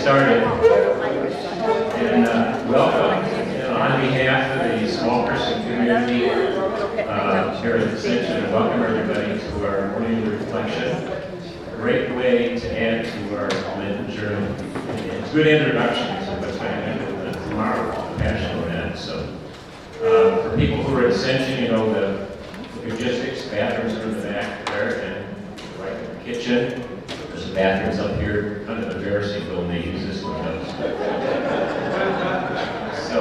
started. And welcome on behalf of the small person community here at Ascension, and welcome everybody to our morning reflection. A great way to add to our Lenten journey. It's a good introduction to what's going to happen tomorrow, the Passion event. So for people who are at Ascension, you know, the logistics, bathrooms are in the back there, and right in the kitchen. There's bathrooms up here, kind of embarrassing when they use this one. So,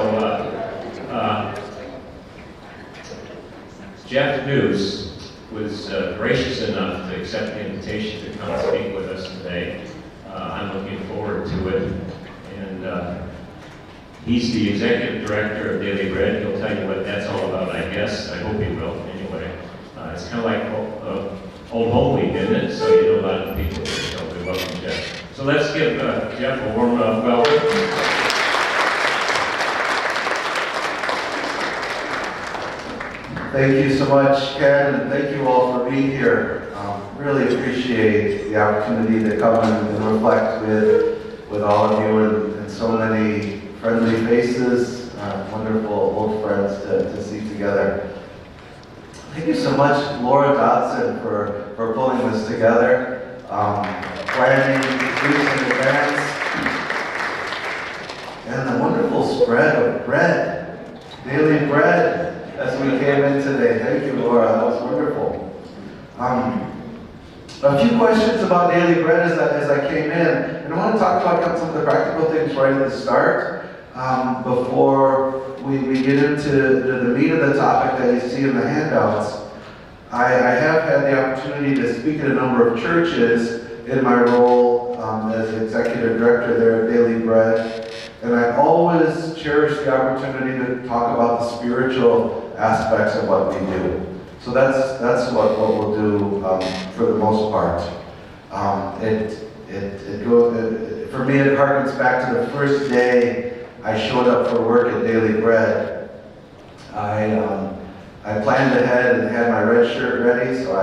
Jeff Njus was gracious enough to accept the invitation to come speak with us today. I'm looking forward to it. And he's the executive director of Daily Bread. He'll tell you what that's all about, I guess. I hope he will, anyway. It's kind of like Old Home Week, isn't it? So you know a lot of people. So we welcome Jeff. So let's give Jeff a warm welcome. Thank you so much, Ken, and thank you all for being here. Really appreciate the opportunity to come and reflect with all of you and so many friendly faces, wonderful old friends to see together. Thank you so much, Laura Dodson, for pulling this together, planning these weeks in advance, and the wonderful spread of bread, daily bread, as we came in today. Thank you, Laura. That was wonderful. A few questions about daily bread as I came in. And I want to talk about some of the practical things right at the start before we get into the meat of the topic that you see in the handouts. I have had the opportunity to speak at a number of churches in my role as executive director there at Daily Bread. And I always cherish the opportunity to talk about the spiritual aspects of what we do. So that's what we'll do for the most part. For me, it harkens back to the first day I showed up for work at Daily Bread. I planned ahead and had my red shirt ready so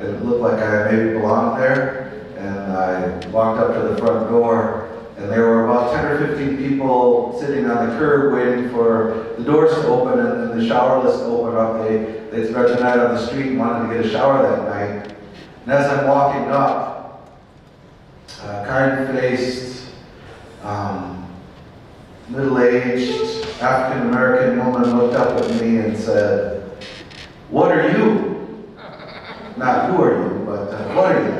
it looked like I maybe belonged there. And I walked up to the front door. And there were about 10 or 15 people sitting on the curb waiting for the doors to open and the shower list to open up. They'd spent the night on the street and wanted to get a shower that night. And as I'm walking up, a kind-faced, middle-aged African-American woman looked up at me and said, "What are you?" Not who are you, but what are you?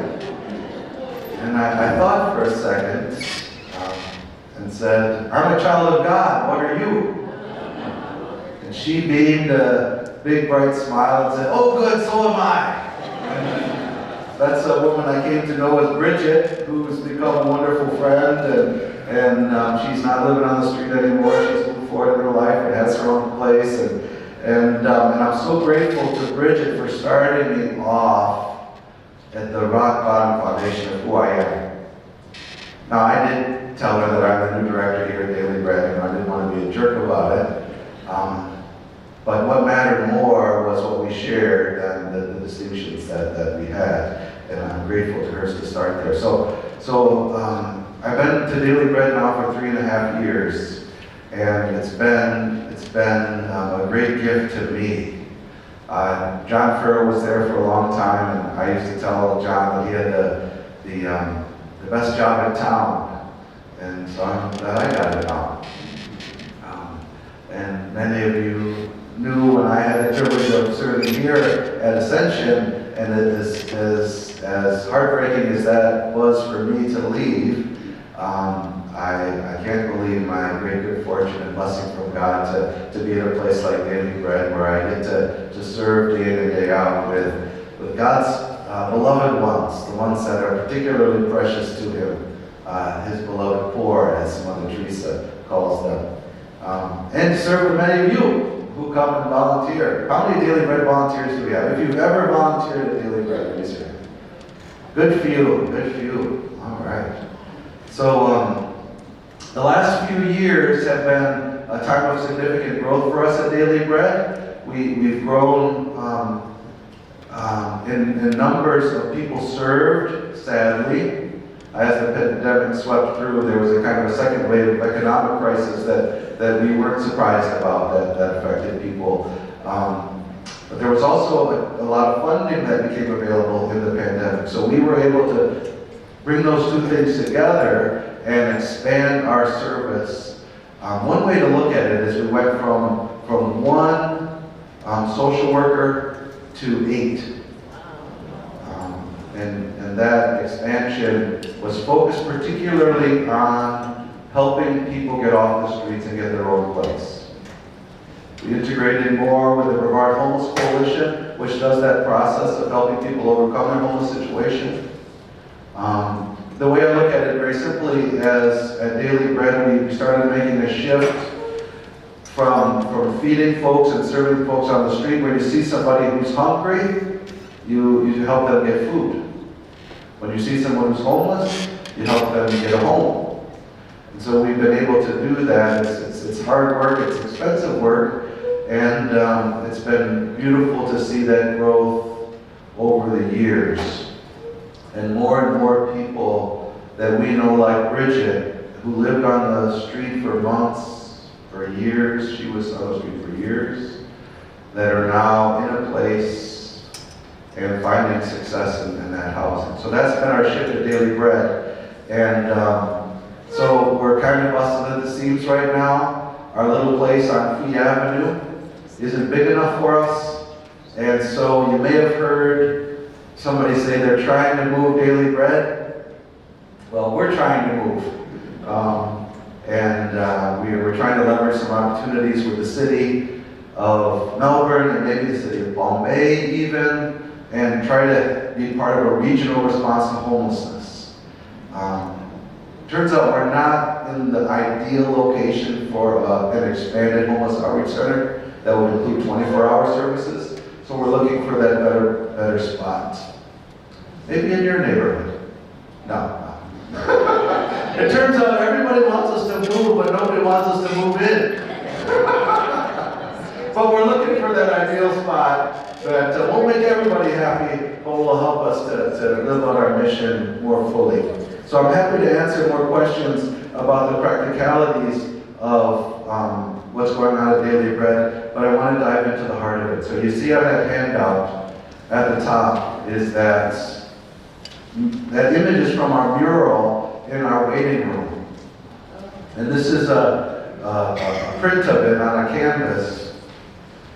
And I thought for a second, and said, "I'm a child of God, what are you?" And she beamed a big bright smile and said, "Oh good, so am I." And that's a woman I came to know as Bridget, who's become a wonderful friend, and she's not living on the street anymore. She's moved forward in her life and has her own place, and I'm so grateful to Bridget for starting me off at the rock bottom foundation of who I am. Now I did tell her that I'm the new director here at Daily Bread, and I didn't want to be a jerk about it. But what mattered more was what we shared and the distinctions that we had, and I'm grateful to her to start there. So I've been to Daily Bread now for 3.5 years, and it's been a great gift to me. John Farrell was there for a long time, and I used to tell John that he had the best job in town. And so I'm glad I got it now. And many of you knew when I had the privilege of serving here at Ascension, and as heartbreaking as that was for me to leave, I can't believe my great good fortune and blessing from God to be in a place like Daily Bread where I get to serve day in and day out with God's beloved ones, the ones that are particularly precious to Him. His beloved poor, as Mother Teresa calls them. And to serve with many of you who come and volunteer. How many Daily Bread volunteers do we have? If you've ever volunteered at Daily Bread, raise your hand. Good for you, good for you. All right. So the last few years have been a time of significant growth for us at Daily Bread. We've grown in numbers of people served, sadly. as the pandemic swept through, there was a kind of a second wave of economic crisis that we weren't surprised about that affected people. But there was also a lot of funding that became available in the pandemic. So we were able to bring those two things together and expand our service. One way to look at it is we went from one social worker to 8. And that expansion was focused particularly on helping people get off the streets and get their own place. We integrated more with the Brevard Homeless Coalition, which does that process of helping people overcome their homeless situation. The way I look at it very simply as at Daily Bread, we started making a shift from feeding folks and serving folks on the street. When you see somebody who's hungry, you help them get food. When you see someone who's homeless, you help them get a home. And so we've been able to do that. It's hard work, it's expensive work, and it's been beautiful to see that growth over the years. And more people that we know, like Bridget, who lived on the street for months, for years, she was on the street for years, that are now in a place and finding success in that housing. So that's been our shift at Daily Bread. And so we're kind of busting at the seams right now. Our little place on Fee Avenue isn't big enough for us. And so you may have heard somebody say they're trying to move Daily Bread. Well, we're trying to move. We're trying to leverage some opportunities with the city of Melbourne and maybe the city of Bombay even, and try to be part of a regional response to homelessness. Turns out we're not in the ideal location for an expanded homeless outreach center that would include 24-hour services. So we're looking for that better spot. Maybe in your neighborhood. No. It turns out everybody wants us to move, but nobody wants us to move in. But we're looking for that ideal spot that won't make everybody happy, but will help us to live on our mission more fully. So I'm happy to answer more questions about the practicalities of what's going on at Daily Bread, but I want to dive into the heart of it. So you see on that handout at the top is that image is from our mural in our waiting room. And this is a print of it on a canvas.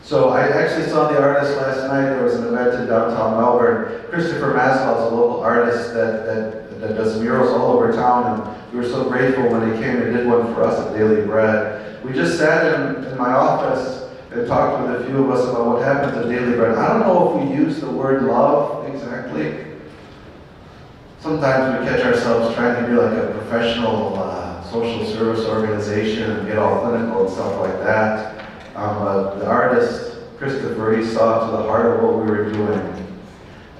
So I actually saw the artist last night. There was an event in downtown Melbourne. Christopher Maslow is a local artist that does murals all over town, and we were so grateful when he came and did one for us at Daily Bread. We just sat in my office and talked with a few of us about what happens at Daily Bread. I don't know if we use the word love exactly. Sometimes we catch ourselves trying to be like a professional social service organization and get all clinical and stuff like that. The artist, Christopher, he saw to the heart of what we were doing.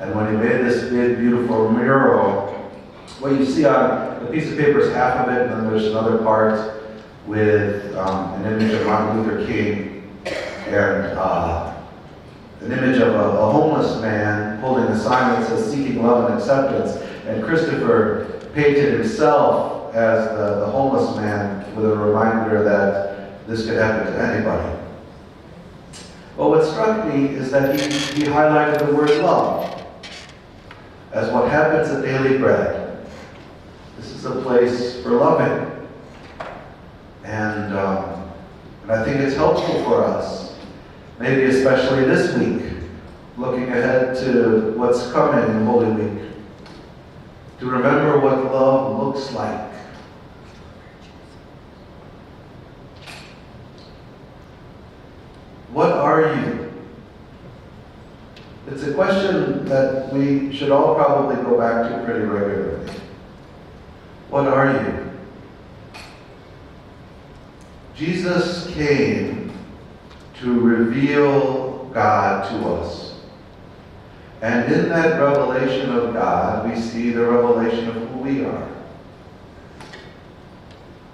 And when he made this big, beautiful mural, what you see on the piece of paper is half of it, and then there's another part with an image of Martin Luther King and an image of a homeless man holding a sign that says "Seeking Love and Acceptance." And Christopher painted himself as the homeless man with a reminder that this could happen to anybody. Well, what struck me is that he highlighted the word love as what happens at Daily Bread. This is a place for loving. And I think it's helpful for us, maybe especially this week, looking ahead to what's coming in Holy Week, to remember what love looks like. What are you? It's a question that we should all probably go back to pretty regularly. What are you? Jesus came to reveal God to us. And in that revelation of God, we see the revelation of who we are.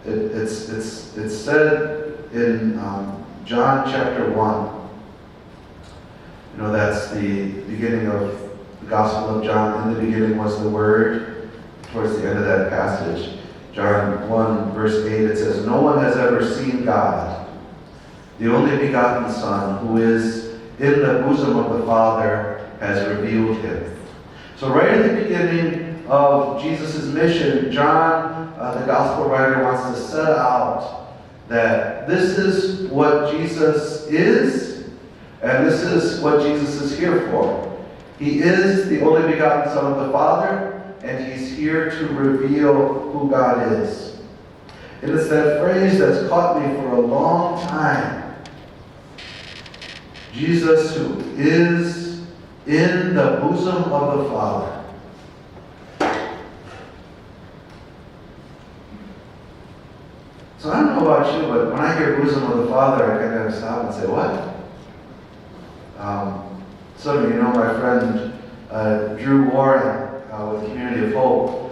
It's said in John chapter 1. You know, that's the beginning of the Gospel of John. In the beginning was the Word, towards the end of that passage. John 1, verse 8, it says, "No one has ever seen God, the only begotten Son, who is in the bosom of the Father, has revealed him." So right at the beginning of Jesus' mission, John, the gospel writer, wants to set out that this is what Jesus is, and this is what Jesus is here for. He is the only begotten Son of the Father, and he's here to reveal who God is. And it's that phrase that's caught me for a long time. Jesus, who is in the bosom of the Father. So I don't know about you, but when I hear bosom of the Father, I kind of stop and say, what? Some of you know my friend Drew Warren with Community of Hope.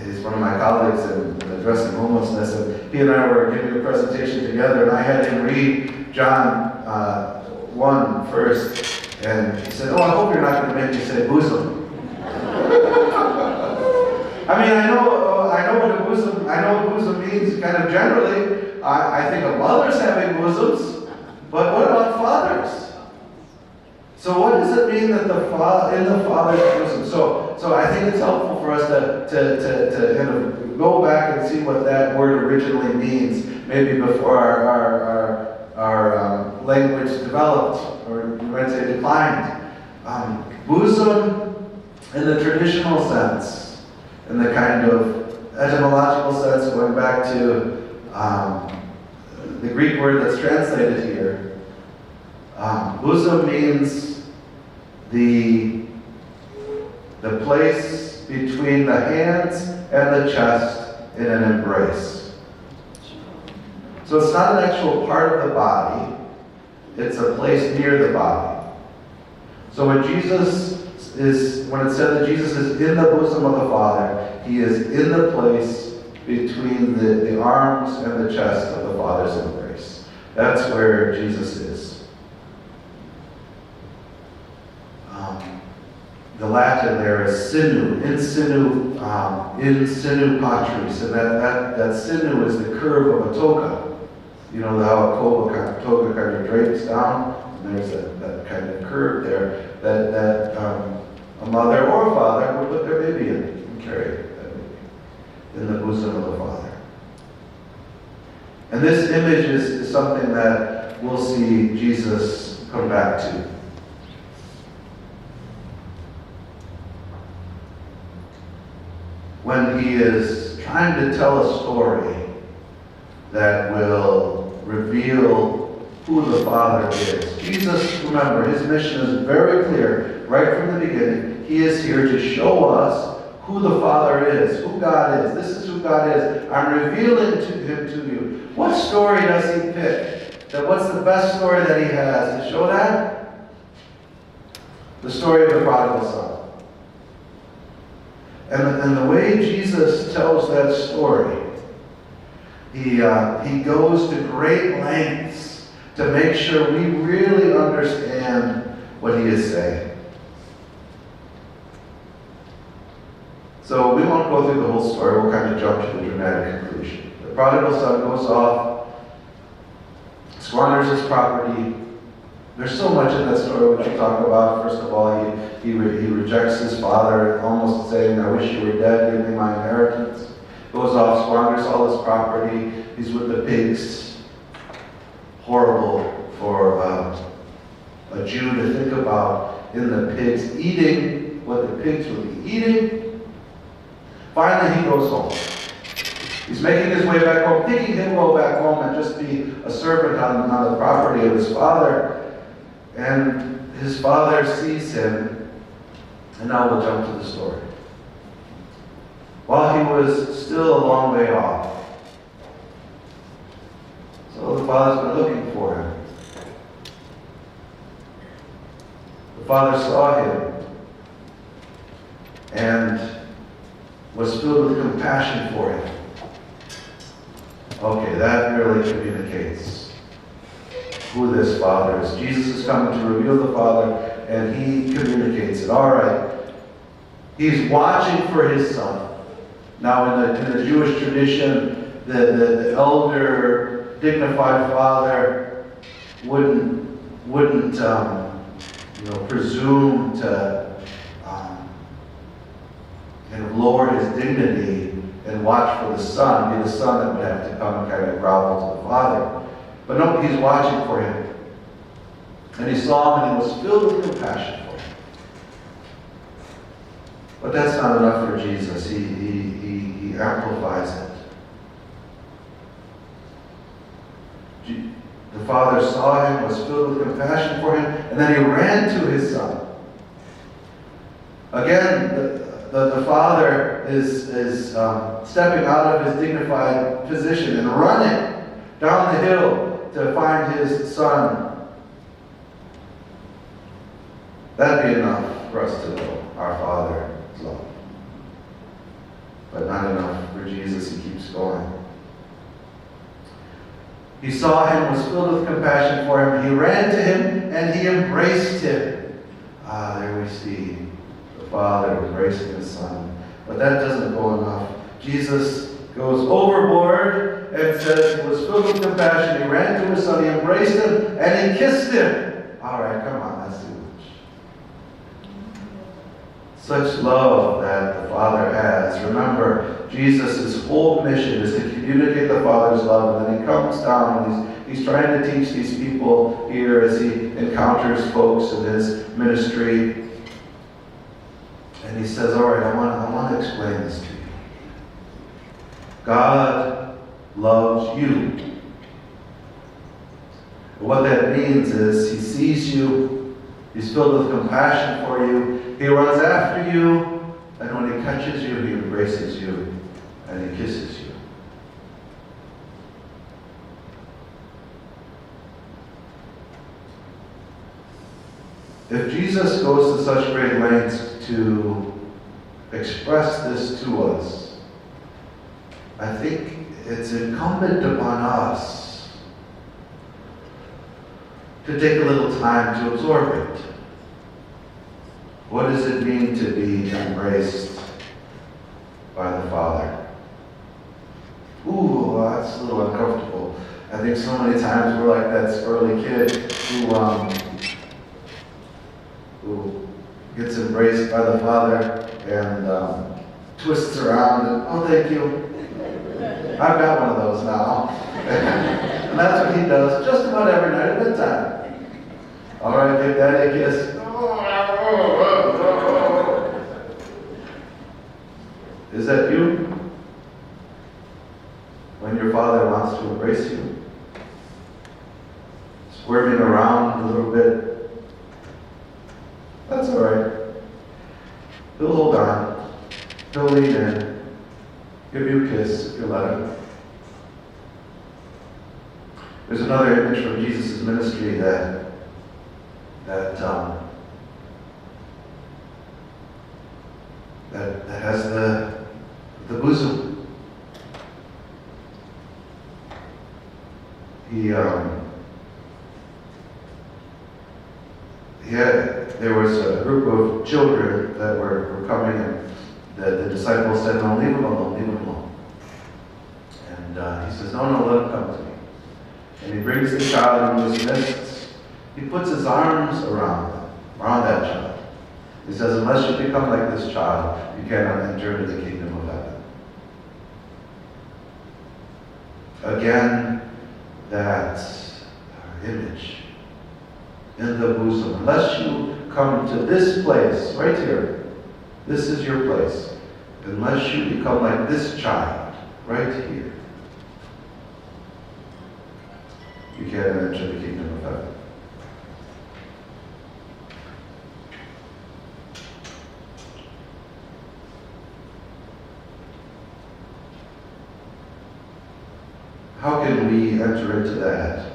He's one of my colleagues in addressing homelessness, and he and I were giving a presentation together, and I had him read John 1 first, and he said, "Oh, I hope you're not going to make me say bosom." I mean, I know what bosom means kind of generally. I think of mothers having bosoms, but what about fathers? So what does it mean that in the Father's bosom? So I think it's helpful for us to kind of go back and see what that word originally means, maybe before our language developed, or you might say declined. Bosom in the traditional sense, in the kind of etymological sense, going back to the Greek word that's translated here. Bosom means the place between the hands and the chest in an embrace. So it's not an actual part of the body, it's a place near the body. So when it said that Jesus is in the bosom of the Father, he is in the place between the arms and the chest of the Father's embrace. That's where Jesus is. The Latin there is sinu, in sinu patris, and that sinu is the curve of a toga. You know how a toga kind of drapes down, and there's that kind of curve there that a mother or a father would put their baby in and carry that baby in the bosom of the Father. And this image is something that we'll see Jesus come back to. When he is trying to tell a story that will reveal who the Father is. Jesus, remember, his mission is very clear right from the beginning. He is here to show us who the Father is, who God is. This is who God is. I'm revealing him to you. What story does he pick? What's the best story that he has to show that? The story of the prodigal son. And the way Jesus tells that story, he goes to great lengths to make sure we really understand what he is saying. So we won't go through the whole story. We'll kind of jump to the dramatic conclusion. The prodigal son goes off, squanders his property. There's so much in that story which we talk about. First of all, he rejects his father, almost saying, "I wish you were dead, give me my inheritance." Goes off, squanders all his property. He's with the pigs. Horrible for a Jew to think about, in the pigs, eating what the pigs would be eating. Finally, he goes home. He's making his way back home, thinking he'll go back home and just be a servant on the property of his father. And his father sees him, and now we'll jump to the story. While he was still a long way off, so the father's been looking for him. The father saw him and was filled with compassion for him. Okay, that really communicates who this Father is. Jesus is coming to reveal the Father, and he communicates it. All right. He's watching for his son. Now, in the Jewish tradition, the elder, dignified father wouldn't presume to kind of lower his dignity and watch for the son. It'd be the son that would have to come and kind of grovel to the father. But no, he's watching for him. And he saw him and he was filled with compassion for him. But that's not enough for Jesus. He amplifies it. The father saw him, was filled with compassion for him, and then he ran to his son. Again, the father is stepping out of his dignified position and running down the hill to find his son. That'd be enough for us to know our Father's love. But not enough for Jesus. He keeps going. He saw him, was filled with compassion for him. He ran to him and he embraced him. There we see the Father embracing his Son. But that doesn't go enough. Jesus goes overboard and says he was filled with compassion. He ran to his Son, he embraced him, and he kissed him. All right, come on, that's too much. Such love that the Father has. Remember, Jesus' whole mission is to communicate the Father's love, and then he comes down and he's trying to teach these people here as he encounters folks in his ministry. And he says, all right, I want to explain this to you. God loves you. What that means is he sees you, he's filled with compassion for you, he runs after you, and when he catches you, he embraces you, and he kisses you. If Jesus goes to such great lengths to express this to us, I think it's incumbent upon us to take a little time to absorb it. What does it mean to be embraced by the Father? Ooh, that's a little uncomfortable. I think so many times we're like that squirrely kid who gets embraced by the Father and twists around and, oh, thank you. I've got one of those now. And that's what he does just about every night at bedtime. All right, give Daddy a kiss. Is that you? When your Father wants to embrace you? Squirming around a little bit? That's all right. He'll hold on. He'll lean in. Give you a kiss if you let him. There's another image from Jesus' ministry that has the bosom. There was a group of children that were coming, and the disciples said, no, leave them alone, leave them alone. And he says, no, let them come to me. And he brings the child into his midst. He puts his arms around that child. He says, unless you become like this child, you cannot enter into the kingdom of heaven. Again, that image in the bosom. Unless you come to this place, right here, this is your place. Unless you become like this child, right here, you can't enter the kingdom of heaven. How can we enter into that?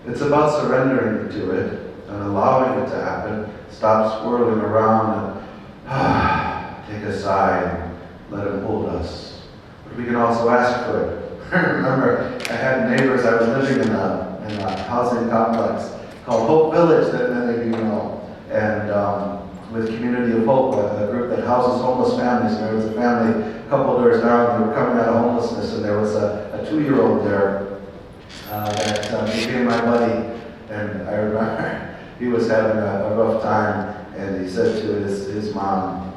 It's about surrendering to it and allowing it to happen. Stop swirling around and take a sigh and let him hold us. But we can also ask for it. Remember, I had neighbors. I was living in a housing complex called Hope Village that many of you know. And with Community of Hope, a group that houses homeless families. And there was a family a couple doors down. They were coming out of homelessness, and there was a 2-year-old there that became my buddy. And I remember he was having a rough time, and he said to his mom,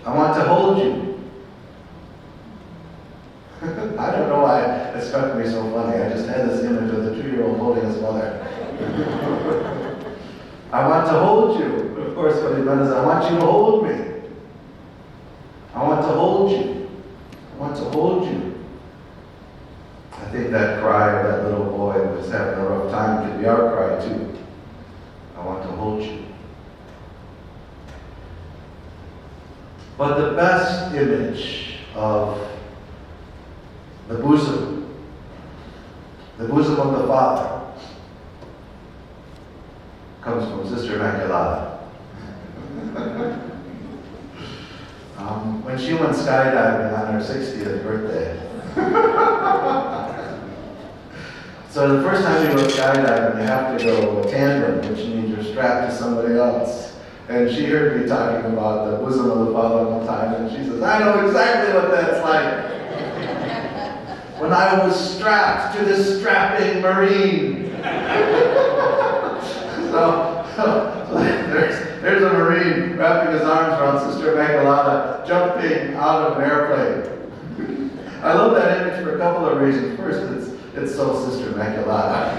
"I want to hold you." I don't know why it struck me so funny. I just had this image of the 2-year-old holding his mother. "I want to hold you." Of course, what he meant is, "I want you to hold me. I want to hold you. I want to hold you." I think that cry of that little boy who was having a rough time could be our cry too. I want to hold you. But the best image of the bosom of the Father, comes from Sister Immaculata. When she went skydiving on her 60th birthday. So the first time you go skydiving, you have to go tandem, which means you're strapped to somebody else. And she heard me talking about the bosom of the Father one time, and she says, "I know exactly what that's like. When I was strapped to this strapping Marine." There's a Marine wrapping his arms around Sister Immaculata, jumping out of an airplane. I love that image for a couple of reasons. First, it's so Sister Immaculata.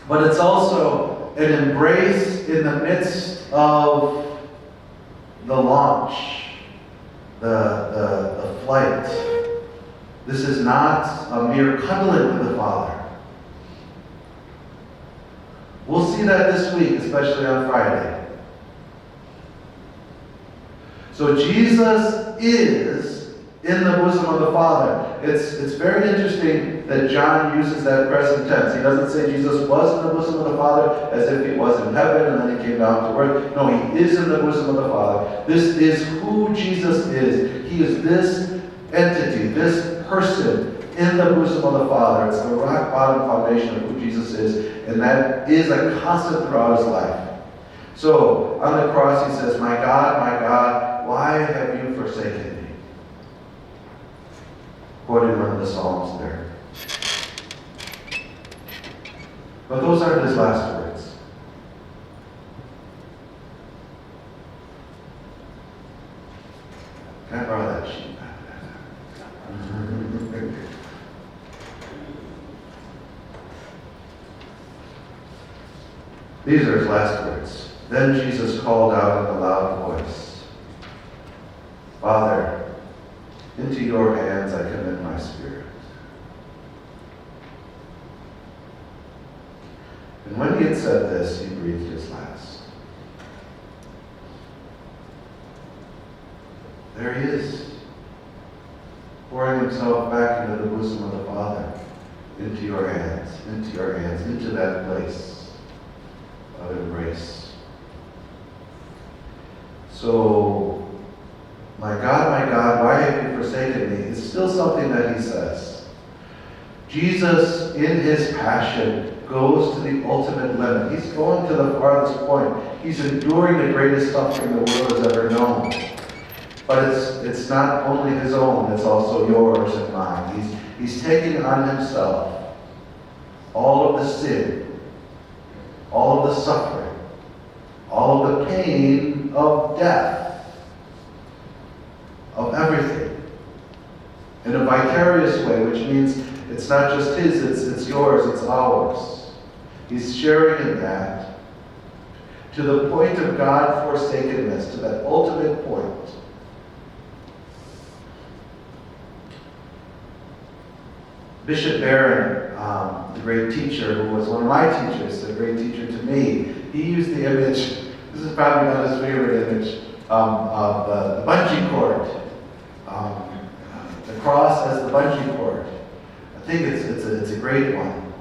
But it's also an embrace in the midst of the launch, the flight. This is not a mere cuddling with the Father. We'll see that this week, especially on Friday. So Jesus is in the bosom of the Father. It's very interesting that John uses that present tense. He doesn't say Jesus was in the bosom of the Father as if he was in heaven and then he came down to earth. No, he is in the bosom of the Father. This is who Jesus is. He is this entity, this person in the bosom of the Father. It's the rock bottom foundation of who Jesus is, and that is a constant throughout his life. So on the cross he says, my God, why have you forsaken me?" Quoting one of the Psalms there. But those aren't his last words. Can I borrow that sheet? These are his last words. Then Jesus called out in a loud voice, "Father, into your hands I commend my spirit." And when he had said this, he breathed his last. There he is, pouring himself back into the bosom of the Father, into your hands, into that place of embrace. So, my God, why have you forsaken me? It's still something that he says. Jesus, in his passion, goes to the ultimate limit. He's going to the farthest point. He's enduring the greatest suffering the world has ever known. But it's not only his own, it's also yours and mine. He's taking on himself all of the sin, all of the suffering, all of the pain of death, of everything, in a vicarious way, which means it's not just his, it's yours, it's ours. He's sharing in that to the point of God-forsakenness, to that ultimate point. Bishop Barron, the great teacher, who was one of my teachers, a great teacher to me, he used the image, this is probably not his favorite image, of the bungee cord. The cross as the bungee cord. I think it's a great one.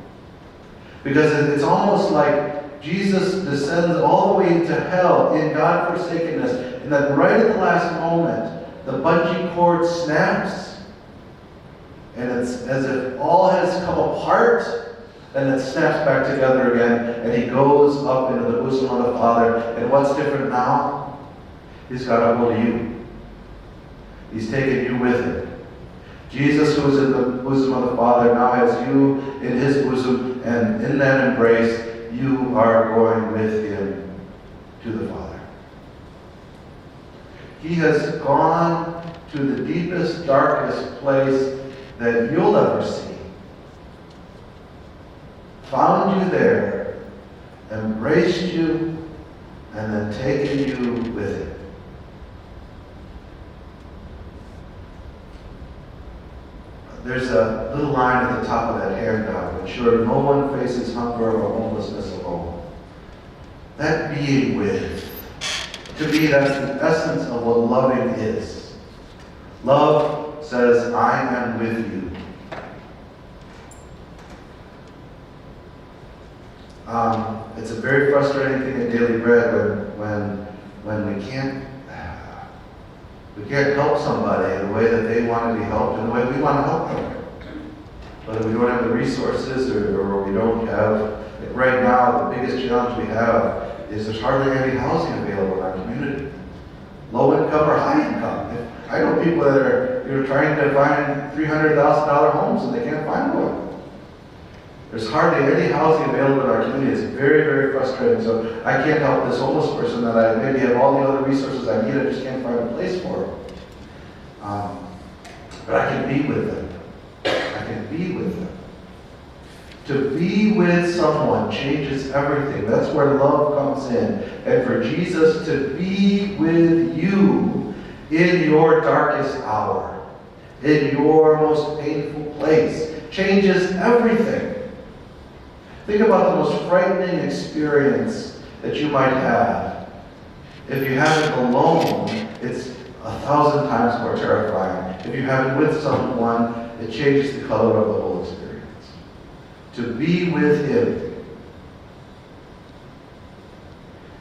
Because it's almost like Jesus descends all the way into hell in God-forsakenness, and then right at the last moment, the bungee cord snaps, and it's as if all has come apart, And it snaps back together again, and he goes up into the bosom of the Father. And what's different now? He's got a hold of you. He's taken you with him. Jesus, who is in the bosom of the Father, now has you in his bosom, and in that embrace, you are going with him to the Father. He has gone to the deepest, darkest place that you'll ever see. Found you there, embraced you, and then taken you with him. There's a little line at the top of that handout. Ensure no one faces hunger or homelessness alone. That being with. To me, that's the essence of what loving is. Love says, I am with you. It's a very frustrating thing in daily bread when we can't help somebody in the way that they want to be helped, in the way we want to help them. Whether we don't have the resources or we don't have, right now, the biggest challenge we have is there's hardly any housing available in our community. Low income or high income. I know people that are trying to find $300,000 homes and they can't find one. There's hardly any housing available in our community. It's very, very frustrating. So I can't help this homeless person that I maybe have all the other resources I need. I just can't find a place for them. But I can be with them. I can be with them. To be with someone changes everything. That's where love comes in. And for Jesus to be with you in your darkest hour, in your most painful place, changes everything. Think about the most frightening experience that you might have. If you have it alone, it's 1,000 times more terrifying. If you have it with someone, it changes the color of the whole experience. To be with him.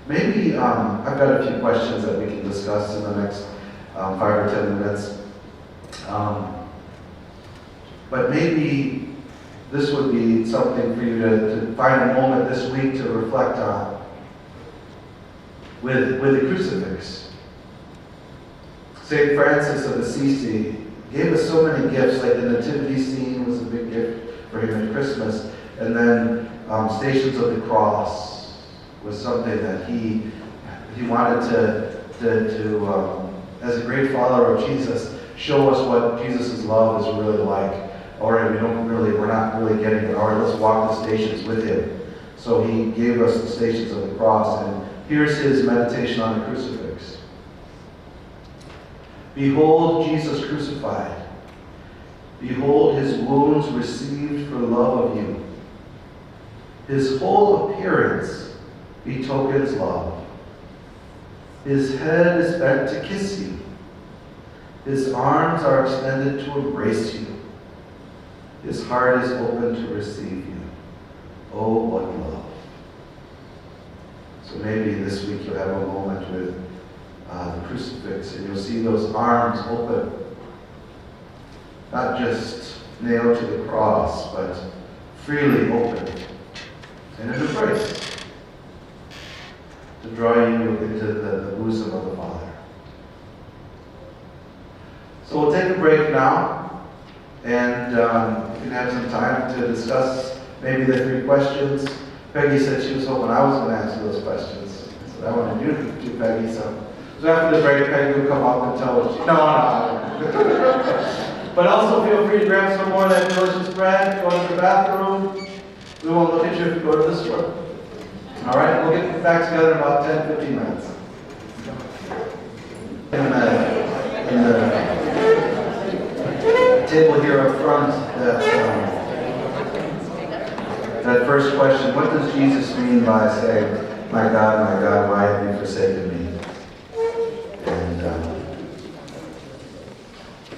Maybe I've got a few questions that we can discuss in the next 5 or 10 minutes. But maybe this would be something for you to find a moment this week to reflect on with the crucifix. St. Francis of Assisi gave us so many gifts, like the nativity scene was a big gift for him at Christmas, and then Stations of the Cross was something that he wanted to as a great follower of Jesus, show us what Jesus' love is really like. Or we're not really getting it. All right, let's walk the stations with him. So he gave us the Stations of the Cross, and here's his meditation on the crucifix. Behold Jesus crucified. Behold his wounds received for love of you. His whole appearance betokens love. His head is bent to kiss you. His arms are extended to embrace you. His heart is open to receive you. Oh, what love. So maybe this week you'll have a moment with the crucifix and you'll see those arms open. Not just nailed to the cross, but freely open. And an embrace to draw you into the bosom of the Father. So we'll take a break now. And you can have some time to discuss maybe the 3 questions. Peggy said she was hoping I was going to answer those questions. So I want to do Peggy. So after the break, Peggy will come up and tell us. No. But also feel free to grab some more of that delicious bread, go to the bathroom. We won't look at you if you go to the store. All right, we'll get back together in about 10, 15 minutes. In the table here up front, that first question, what does Jesus mean by saying, my God, why have you forsaken me? And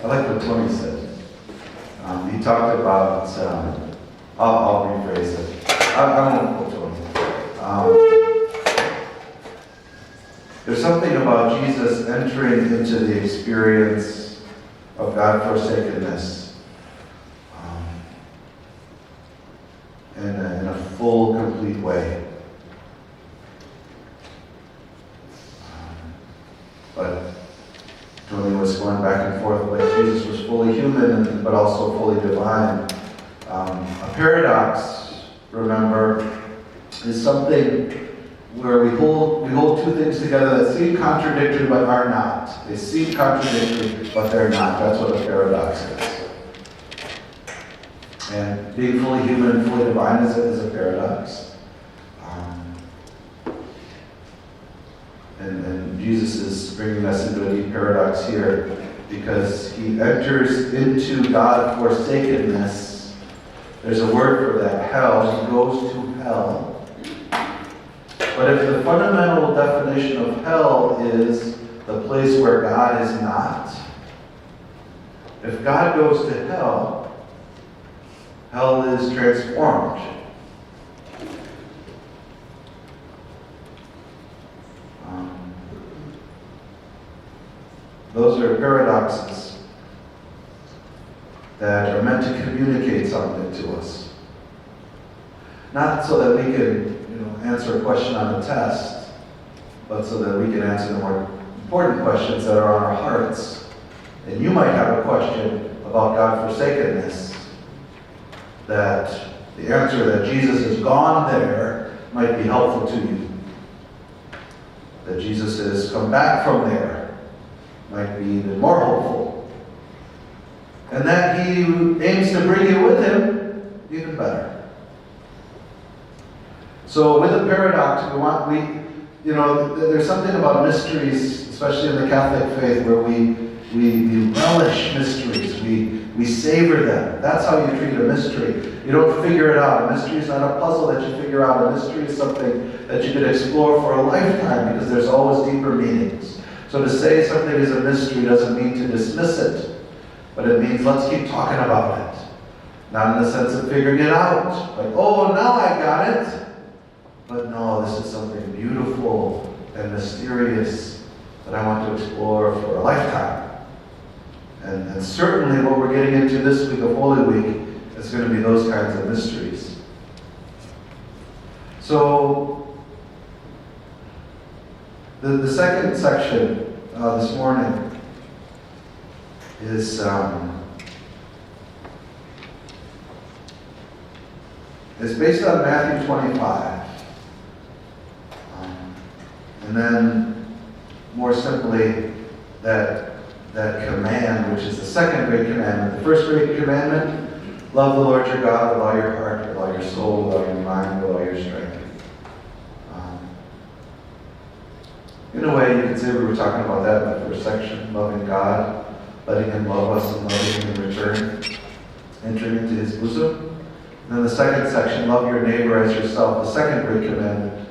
I like what Tony said. He talked about, I'll rephrase it. I won't quote Tony. There's something about Jesus entering into the experience of God-forsakenness. And But Tony was going back and forth, but Jesus was fully human, but also fully divine. A paradox, remember, is something where we hold two things together that seem contradictory but are not. They seem contradictory, but they're not. That's what a paradox is. And being fully human and fully divine is a paradox. And Jesus is bringing us into a deep paradox here because he enters into God forsakenness. There's a word for that, hell. He goes to hell. But if the fundamental definition of hell is the place where God is not, if God goes to hell, hell is transformed. Those are paradoxes that are meant to communicate something to us. Not so that we can, answer a question on a test, but so that we can answer the more important questions that are on our hearts. And you might have a question about God forsakenness, that the answer that Jesus has gone there might be helpful to you. That Jesus has come back from there might be even more hopeful. And that he aims to bring you with him, even better. So with a paradox, there's something about mysteries, especially in the Catholic faith, where we relish mysteries. We savor them. That's how you treat a mystery. You don't figure it out. A mystery is not a puzzle that you figure out. A mystery is something that you could explore for a lifetime because there's always deeper meanings. So to say something is a mystery doesn't mean to dismiss it, but it means let's keep talking about it. Not in the sense of figuring it out. Like, oh, now I got it. But no, this is something beautiful and mysterious that I want to explore for a lifetime. And certainly what we're getting into this week of Holy Week is going to be those kinds of mysteries. So, the second section this morning is based on Matthew 25. And then, more simply, that command, which is the second great commandment. The first great commandment, love the Lord your God with all your heart, with all your soul, with all your mind, with all your strength. In a way, you could say we were talking about that in the first section, loving God, letting him love us and loving him in return, entering into his bosom. And then the second section, love your neighbor as yourself, the second great commandment.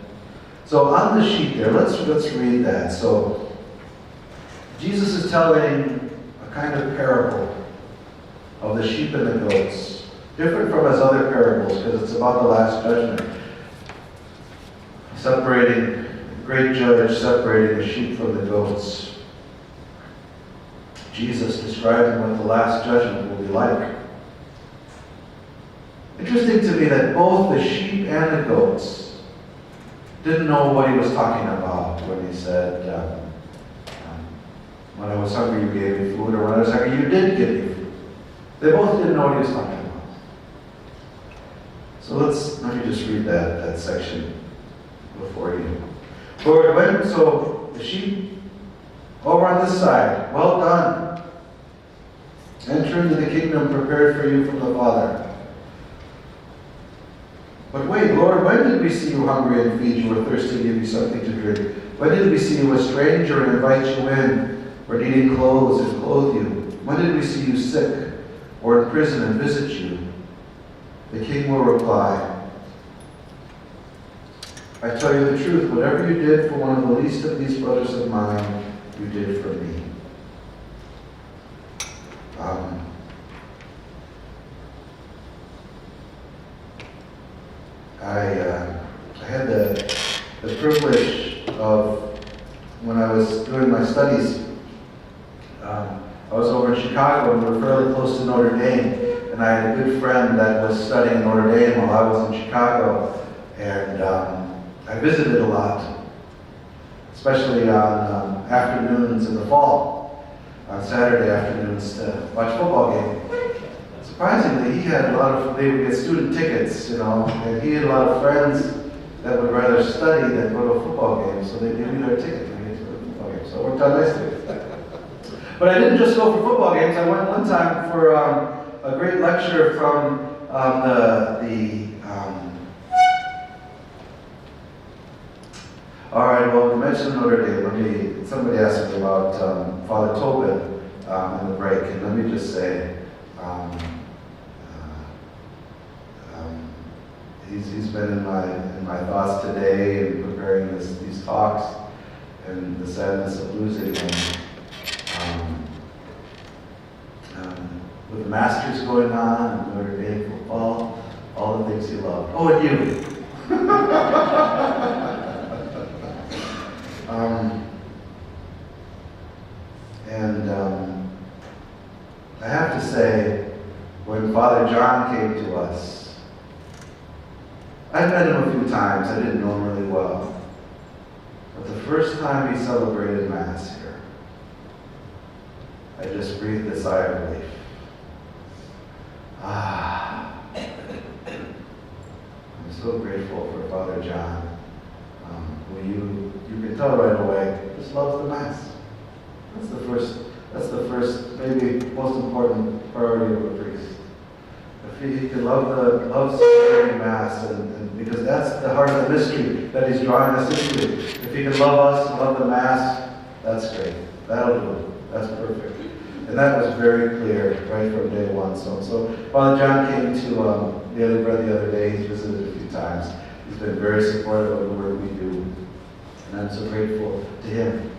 So on the sheet there, let's read that. So Jesus is telling a kind of parable of the sheep and the goats, different from his other parables because it's about the last judgment. Separating, the great judge separating the sheep from the goats. Jesus describing what the last judgment will be like. Interesting to me that both the sheep and the goats didn't know what he was talking about when he said, when I was hungry, you gave me food, or when I was hungry, you did give me food. They both didn't know what he was talking about. So let me just read that section before you. Lord, so the sheep over on this side, well done. Enter into the kingdom prepared for you from the Father. But wait, Lord, when did we see you hungry and feed you, or thirsty and give you something to drink? When did we see you a stranger and invite you in, or needing clothes and clothe you? When did we see you sick, or in prison and visit you? The king will reply, I tell you the truth, whatever you did for one of the least of these brothers of mine, you did for me. I had the privilege of, when I was doing my studies, I was over in Chicago and we were fairly close to Notre Dame, and I had a good friend that was studying in Notre Dame while I was in Chicago, and I visited a lot. especially on afternoons in the fall, on Saturday afternoons to watch football game. Surprisingly, they would get student tickets, and he had a lot of friends that would rather study than go to a football game, so they gave me their ticket to get to the football game. So it worked out nicely. But I didn't just go for football games. I went one time for a great lecture from all right, well, we mentioned Notre Dame. Somebody asked me about Father Tobin in the break, and let me just say, he's been in my thoughts today in preparing these talks, and the sadness of losing him. With the Masters going on, and Notre Dame football, all the things he loved. Oh, and you. I have to say, when Father John came to us, I'd met him a few times. I didn't know him really well. But the first time he celebrated Mass here, I just breathed a sigh of relief. I'm so grateful for Father John, who you can tell right away just loves the Mass. That's the first, maybe most important priority of a priest. If he can love celebrating Mass, and because that's the heart of the mystery that he's drawing us into. If he can love us and love the Mass, that's great. That'll do it. That's perfect. And that was very clear right from day one. So Father John came to Daily Bread the other day. He's visited a few times. He's been very supportive of the work we do. And I'm so grateful to him.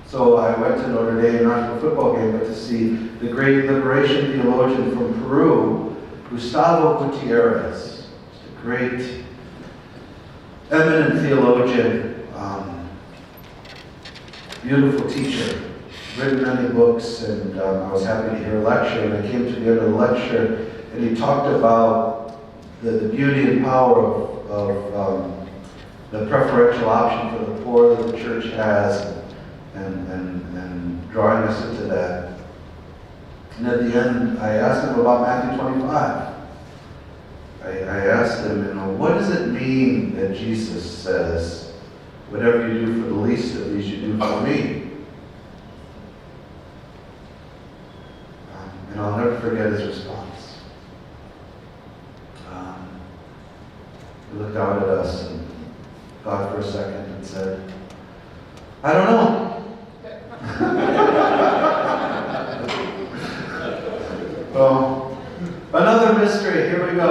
So I went to Notre Dame, not for a football game, but to see the great liberation theologian from Peru, Gustavo Gutierrez. A great, eminent theologian, beautiful teacher, written many books, and I was happy to hear a lecture. And I came to the end of the lecture, and he talked about the beauty and power of the preferential option for the poor that the church has, and drawing us into that. And at the end, I asked him about Matthew 25. I asked him, what does it mean that Jesus says, whatever you do for the least of these, you do for me? And I'll never forget his response. He looked out at us and thought for a second and said, I don't know. Well, another mystery. Here we go.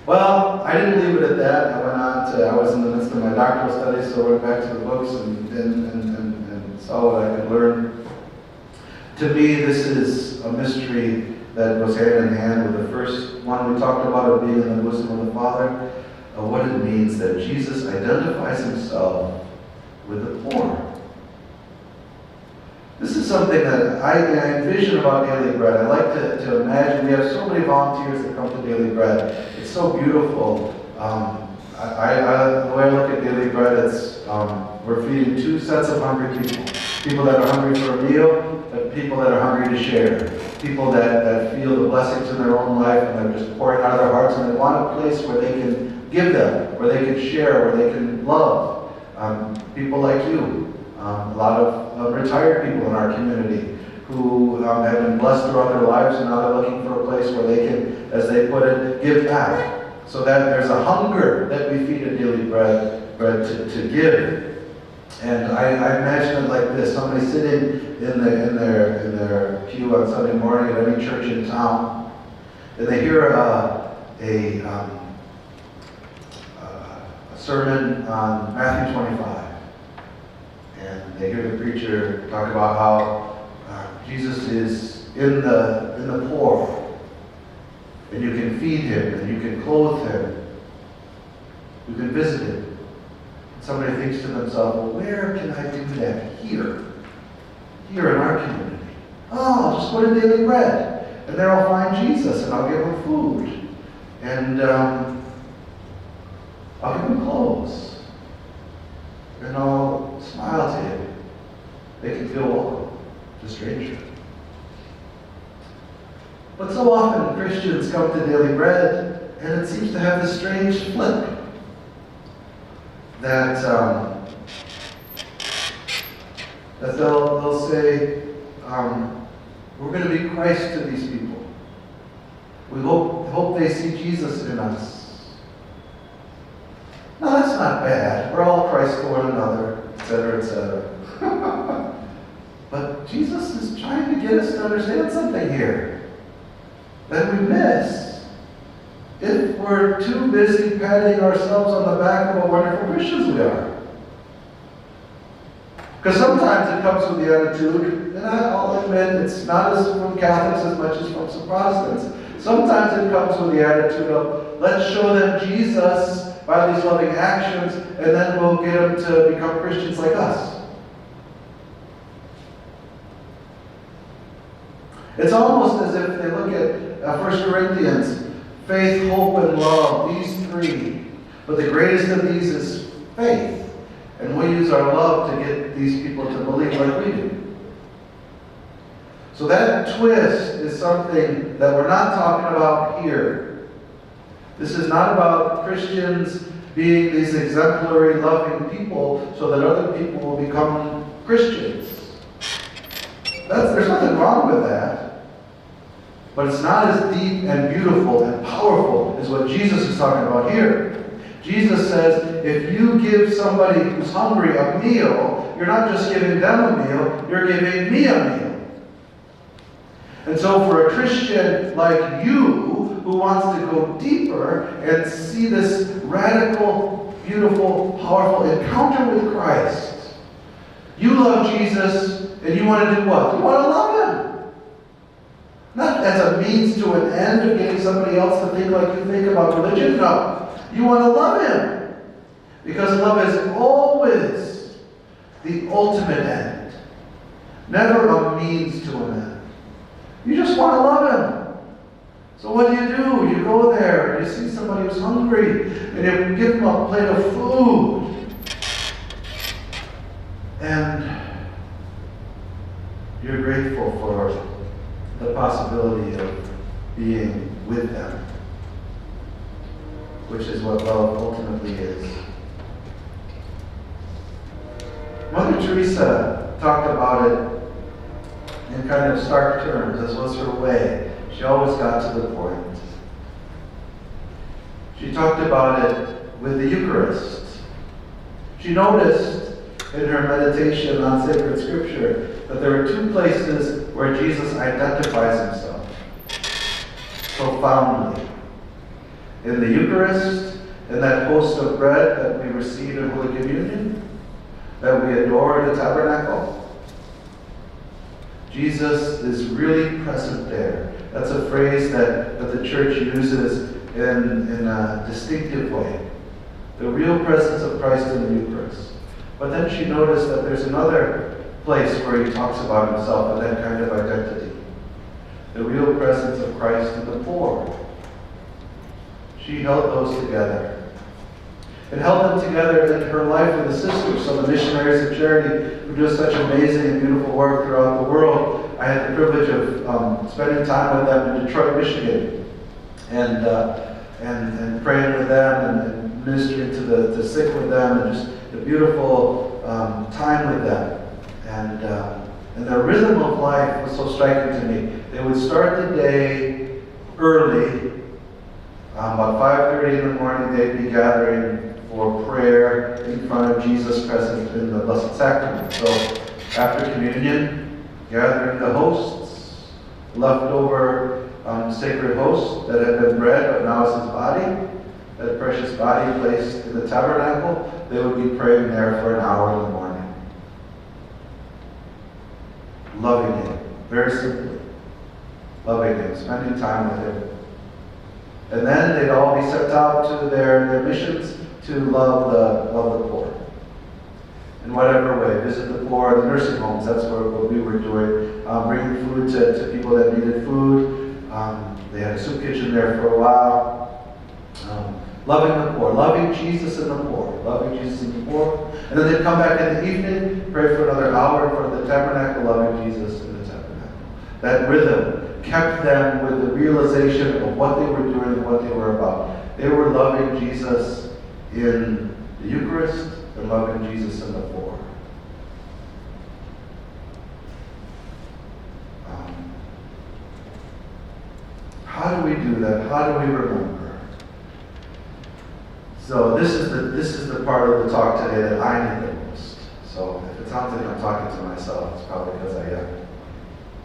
Well, I didn't leave it at that. I was in the midst of my doctoral studies, so I went back to the books and saw what I could learn. To me, this is a mystery that goes hand in hand with the first one we talked about, of being in the bosom of the Father, of what it means that Jesus identifies himself with the poor. This is something that I envision about Daily Bread. I like to imagine. We have so many volunteers that come to Daily Bread. It's so beautiful. The way I look at Daily Bread, it's we're feeding two sets of hungry people. People that are hungry for a meal, and people that are hungry to share. People that feel the blessings in their own life, and they're just pouring out of their hearts, and they want a place where they can give them, where they can share, where they can love. People like you. A lot of retired people in our community who have been blessed throughout their lives, and now they're looking for a place where they can, as they put it, give back. So that there's a hunger that we feed at Daily Bread to give. And I imagine it like this: somebody sitting in their pew on Sunday morning at any church in town, and they hear a sermon on Matthew 25. And they hear the preacher talk about how Jesus is in the poor, and you can feed him, and you can clothe him, you can visit him. And somebody thinks to themselves, well, where can I do that here in our community? Oh, I'll just go to Daily Bread, and there I'll find Jesus, and I'll give him food. And I'll give them clothes. And I'll smile to you. They can feel welcome to stranger. But so often Christians come to Daily Bread, and it seems to have this strange flip that they'll say, we're going to be Christ to these people. We hope they see Jesus in us. No, that's not bad. We're all Christ to one another, etc., etc. But Jesus is trying to get us to understand something here that we miss if we're too busy patting ourselves on the back of what wonderful Christians we are. Because sometimes it comes with the attitude, and I'll admit it's not as from Catholics as much as from some Protestants. Sometimes it comes with the attitude of, let's show them Jesus by these loving actions, and then we'll get them to become Christians like us. It's almost as if they look at 1 Corinthians, faith, hope, and love, these three. But the greatest of these is faith. And we use our love to get these people to believe like we do. So that twist is something that we're not talking about here. This is not about Christians being these exemplary, loving people so that other people will become Christians. There's nothing wrong with that. But it's not as deep and beautiful and powerful as what Jesus is talking about here. Jesus says, if you give somebody who's hungry a meal, you're not just giving them a meal, you're giving me a meal. And so for a Christian like you, who wants to go deeper and see this radical, beautiful, powerful encounter with Christ, you love Jesus and you want to do what? You want to love Him. Not as a means to an end of getting somebody else to think like you think about religion. No. You want to love Him. Because love is always the ultimate end. Never a means to an end. You just want to love Him. So what do? You go there and you see somebody who's hungry and you give them a plate of food. And you're grateful for the possibility of being with them, which is what love ultimately is. Mother Teresa talked about it in kind of stark terms, as was her way. She always got to the point. She talked about it with the Eucharist. She noticed in her meditation on sacred scripture that there are two places where Jesus identifies himself profoundly. In the Eucharist, in that host of bread that we receive in Holy Communion, that we adore in the tabernacle, Jesus is really present there. That's a phrase that the church uses in a distinctive way. The real presence of Christ in the Eucharist. But then she noticed that there's another place where he talks about himself and that kind of identity. The real presence of Christ in the poor. She held those together. And held them together in her life with the sisters, so the missionaries of charity who do such amazing and beautiful work throughout the world. I had the privilege of spending time with them in Detroit, Michigan, and praying with them and ministering to the sick with them, and just a beautiful time with them. And their rhythm of life was so striking to me. They would start the day early. About 5:30 in the morning, they'd be gathering for prayer in front of Jesus present in the Blessed Sacrament. So after communion, gathering the hosts, leftover sacred hosts that had been bread, but now is his body, that precious body placed in the tabernacle, they would be praying there for an hour in the morning. Loving him, very simply. Loving him, spending time with him. And then they'd all be sent out to their missions to love the poor. In whatever way, visit the poor, the nursing homes, that's what we were doing. Bringing food to people that needed food. They had a soup kitchen there for a while. Loving the poor, loving Jesus in the poor, loving Jesus in the poor. And then they'd come back in the evening, pray for another hour in front of the tabernacle, loving Jesus in the tabernacle. That rhythm kept them with the realization of what they were doing and what they were about. They were loving Jesus in the Eucharist and loving Jesus in the poor. How do we do that? How do we remember? So this is the part of the talk today that I need the most. So if it sounds like I'm talking to myself, it's probably because I am.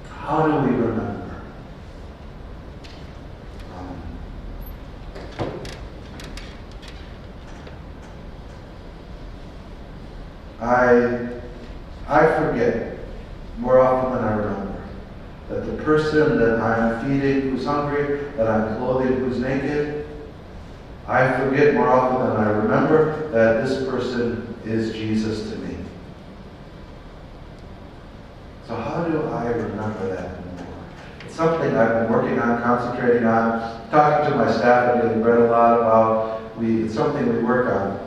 How do we remember? I forget more often than I remember that the person that I'm feeding who's hungry, that I'm clothing who's naked, I forget more often than I remember that this person is Jesus to me. So how do I remember that more? It's something I've been working on, concentrating on, talking to my staff at Daily Bread a lot about. It's something we work on.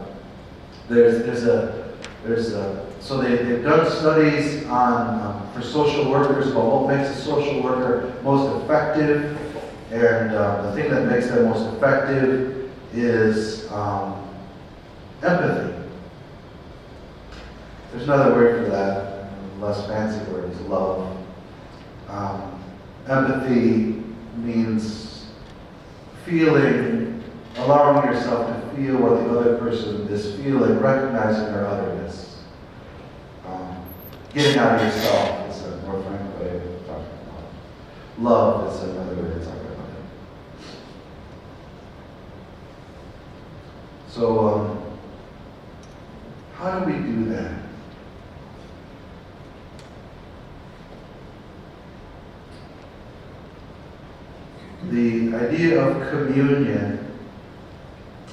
So they've done studies on for social workers about what makes a social worker most effective, and the thing that makes them most effective is empathy. There's another word for that, less fancy word is love. Empathy means feeling, allowing yourself to feel what the other person is feeling, recognizing their otherness. Getting out of yourself is a more frank way of talking about it. Love is another way to talk about it. So, how do we do that? The idea of communion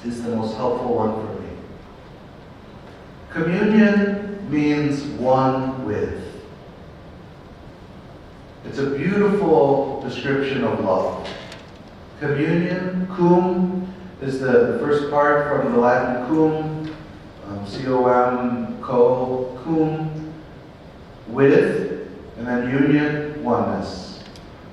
is the most helpful one for me. Communion means one with. It's a beautiful description of love. Communion, cum, is the first part from the Latin cum, C-O-M, co, cum, with, and then union, oneness.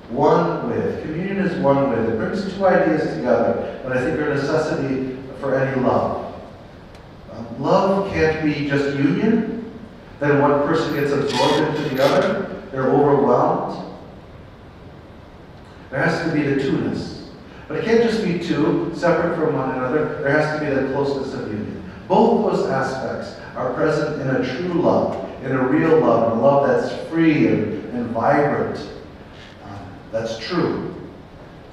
One with. Communion is one with. It brings two ideas together that I think are a necessity for any love. Love can't be just union. Then one person gets absorbed into the other. They're overwhelmed. There has to be the two-ness. But it can't just be two, separate from one another. There has to be the closeness of union. Both those aspects are present in a true love, in a real love, in a love that's free and vibrant. That's true.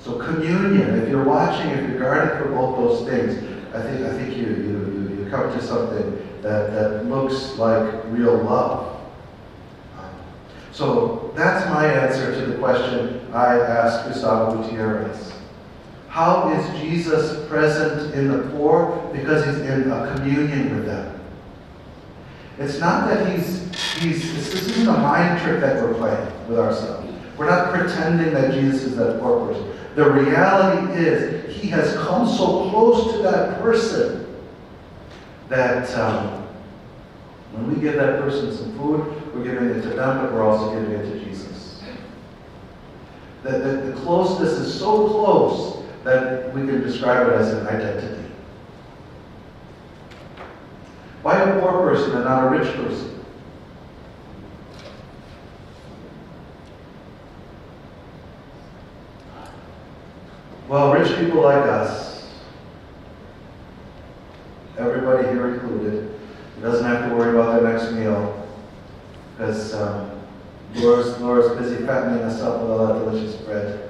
So communion, if you're watching, if you're guarding for both those things, I think you come to something that looks like real love. So that's my answer to the question I asked Gustavo Gutierrez. How is Jesus present in the poor? Because he's in a communion with them. It's not that this isn't a mind trick that we're playing with ourselves. We're not pretending that Jesus is that poor person. The reality is, he has come so close to that person that when we give that person some food, we're giving it to them, but we're also giving it to Jesus. The closeness is so close that we can describe it as an identity. Why a poor person and not a rich person? Well, rich people like us, everybody here included, doesn't have to worry about their next meal because Laura's busy fattening us up with all that delicious bread.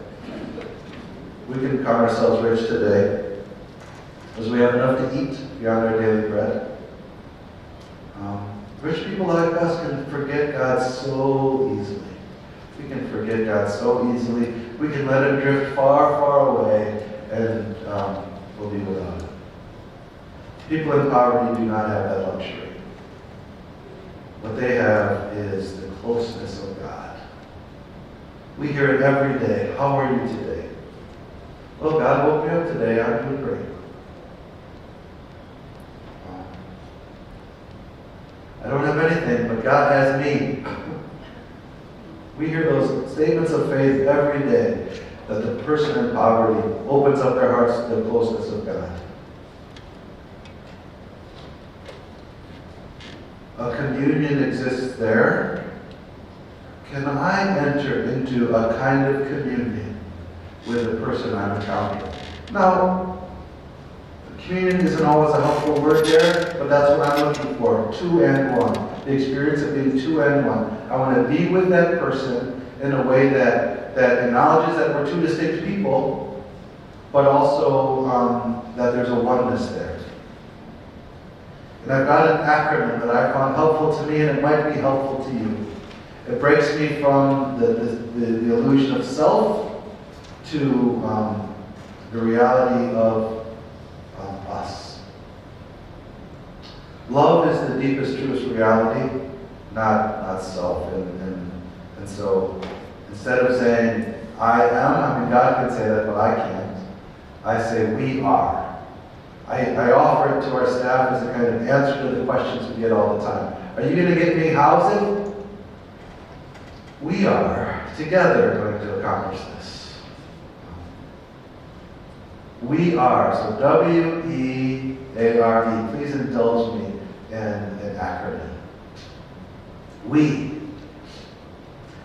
We can count ourselves rich today because we have enough to eat beyond our daily bread. Rich people like us can forget God so easily. We can forget God so easily. We can let him drift far, far away, and we'll be without him. People in poverty do not have that luxury. What they have is the closeness of God. We hear it every day. How are you today? Well, God woke me up today. I'm doing great. I don't have anything, but God has me. We hear those statements of faith every day, that the person in poverty opens up their hearts to the closeness of God. A communion exists there. Can I enter into a kind of communion with the person I'm encountering? Now, communion isn't always a helpful word there, but that's what I'm looking for. 2 and 1. The experience of being 2 and 1. I want to be with that person in a way that acknowledges that we're 2 distinct people, but also that there's a oneness there. And I've got an acronym that I found helpful to me, and it might be helpful to you. It breaks me from the illusion of self to the reality of us. Love is the deepest, truest reality, not self. And so instead of saying, I am, God can say that, but I can't. I say, we are. I offer it to our staff as a kind of answer to the questions we get all the time. Are you going to get me housing? We are together going to accomplish this. We are. So W-E-A-R-E. Please indulge me in an acronym. We.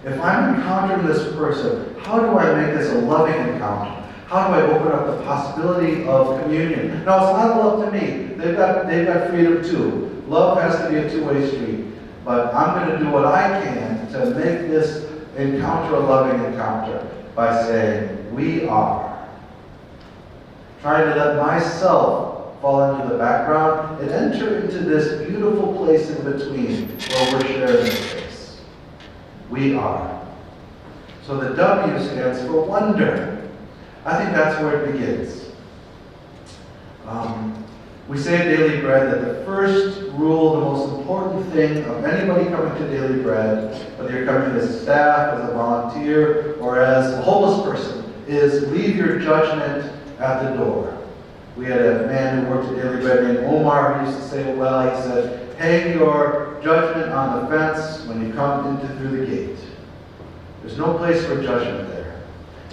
If I'm encountering this person, how do I make this a loving encounter? How do I open up the possibility of communion? Now, it's not all up to me. They've got freedom too. Love has to be a two-way street. But I'm going to do what I can to make this encounter a loving encounter by saying, we are. Trying to let myself fall into the background and enter into this beautiful place in between where we're sharing space. We are. So the W stands for wonder. I think that's where it begins. We say at Daily Bread that the first rule, the most important thing of anybody coming to Daily Bread, whether you're coming as staff, as a volunteer, or as a homeless person, is leave your judgment at the door. We had a man who worked at Daily Bread named Omar who used to say, well, he said, hang your judgment on the fence when you come through the gate. There's no place for judgment there.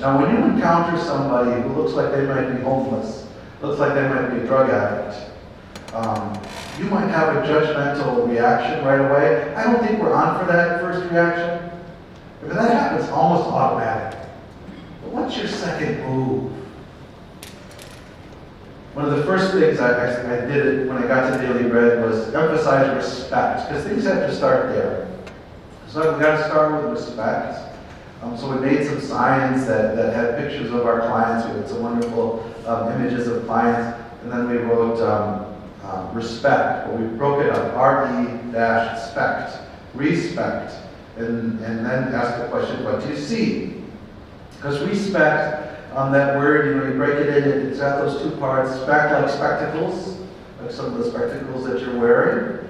Now, when you encounter somebody who looks like they might be homeless, looks like they might be a drug addict, you might have a judgmental reaction right away. I don't think we're on for that first reaction, because that happens almost automatic. But what's your second move? One of the first things I did when I got to Daily Bread was emphasize respect, because things have to start there. So we've got to start with respect. So we made some signs that had pictures of our clients. We had some wonderful images of clients. And then we wrote respect. But we broke it up, R-E-spect, respect. And then ask the question, what do you see? Because respect, that word, you break it in, it's got those 2 parts. Spect, like spectacles, like some of the spectacles that you're wearing.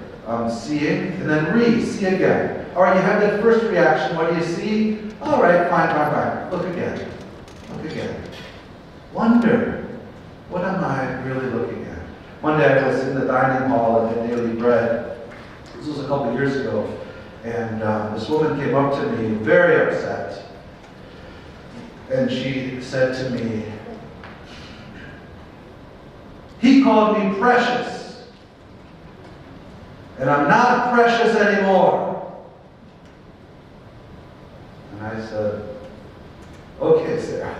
Seeing, and then see again. All right, you have that first reaction. What do you see? All right, fine. Look again. Wonder. What am I really looking at? One day I was in the dining hall at Daily Bread. This was a couple years ago. And this woman came up to me, very upset. And she said to me, he called me precious. And I'm not precious anymore. And I said, okay, Sarah.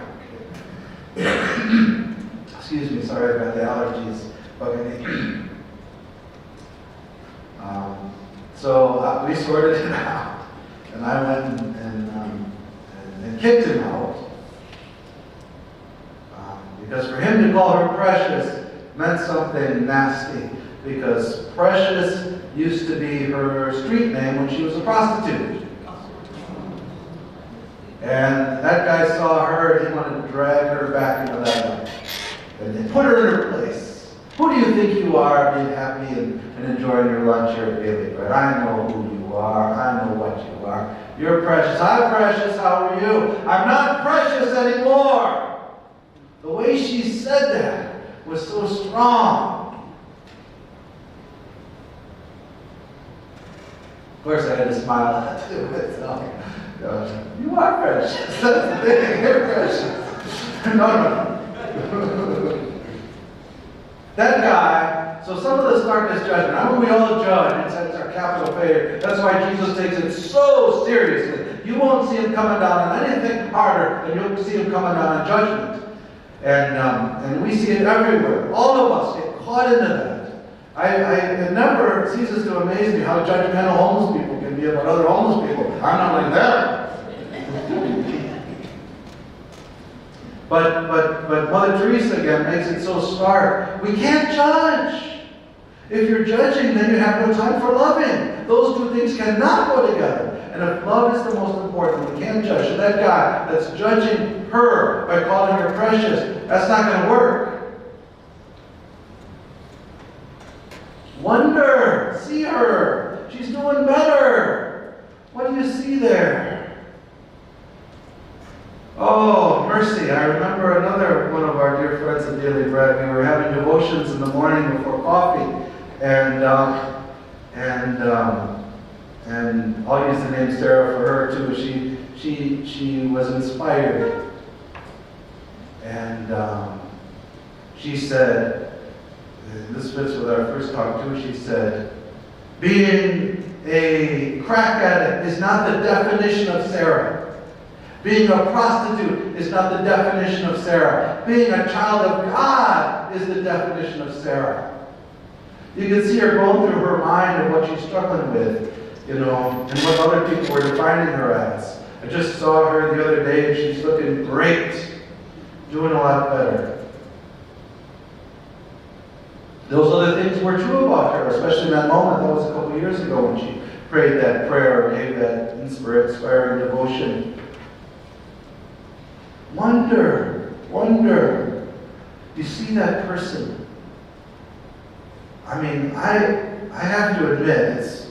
Okay. Excuse me, sorry about the allergies bugging me. So we sorted it out. And I went and kicked him out. Because for him to call her precious meant something nasty. Because Precious used to be her street name when she was a prostitute. And that guy saw her and he wanted to drag her back into that life. And put her in her place. Who do you think you are being happy and enjoying your lunch here at Daily Bread? I know who you are. I know what you are. You're precious. I'm precious. How are you? I'm not precious anymore. The way she said that was so strong. Of course, I had to smile to myself. You are precious. That's the thing. You're precious. No. That guy, so some of the darkness judgment, I mean, we all judge, it's our capital failure. That's why Jesus takes it so seriously. You won't see him coming down on anything harder than you'll see him coming down on judgment. And we see it everywhere. All of us get caught into that. It never ceases to amaze me how judgmental homeless people can be about other homeless people. I'm not like that. But Mother Teresa again makes it so stark. We can't judge. If you're judging, then you have no time for loving. Those two things cannot go together. And if love is the most important, we can't judge. So that guy that's judging her by calling her precious, that's not going to work. Wonder. See her. She's doing better. What do you see there? Oh, mercy. I remember another one of our dear friends at Daily Bread. We were having devotions in the morning before coffee. And I'll use the name Sarah for her too. She was inspired. And she said, this fits with our first talk too, she said, being a crack addict is not the definition of Sarah. Being a prostitute is not the definition of Sarah. Being a child of God is the definition of Sarah. You can see her going through her mind of what she's struggling with, and what other people were defining her as. I just saw her the other day and she's looking great, doing a lot better. Those other things were true about her, especially in that moment. That was a couple years ago when she prayed that prayer, gave that inspiring devotion. Wonder. You see that person. I mean, I have to admit, it's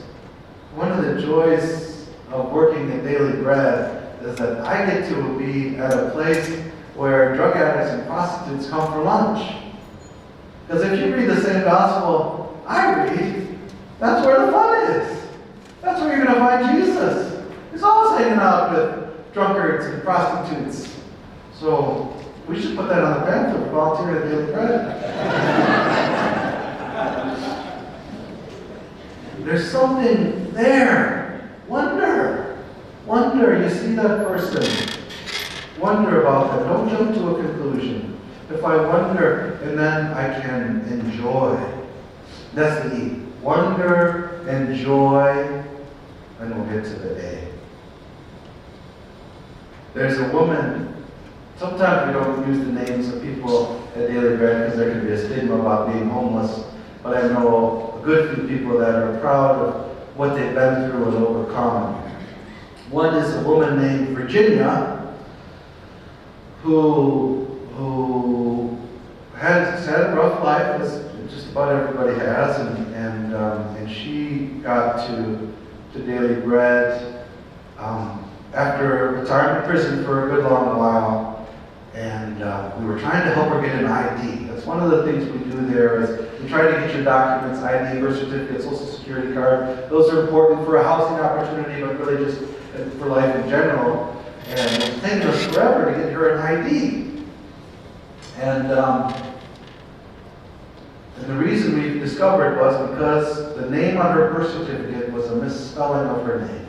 one of the joys of working at Daily Bread is that I get to be at a place where drug addicts and prostitutes come for lunch. Because if you read the same gospel I read, that's where the fun is. That's where you're going to find Jesus. He's always hanging out with drunkards and prostitutes. So we should put that on the pamphlet, volunteer at Daily Bread. There's something there. Wonder. You see that person. Wonder about them. Don't jump to a conclusion. If I wonder, and then I can enjoy. That's the E. Wonder, enjoy, and we'll get to the A. There's a woman. Sometimes we don't use the names of people at Daily Bread because there can be a stigma about being homeless. But I know a good few people that are proud of what they've been through and overcome. One is a woman named Virginia who has had a rough life, as just about everybody has, and she got to Daily Bread after retiring from prison for a good long while. And we were trying to help her get an ID. That's one of the things we do there is we try to get your documents, ID, birth certificate, social security card. Those are important for a housing opportunity, but really just for life in general. And it's taken us forever to get her an ID. And the reason we discovered was because the name on her birth certificate was a misspelling of her name.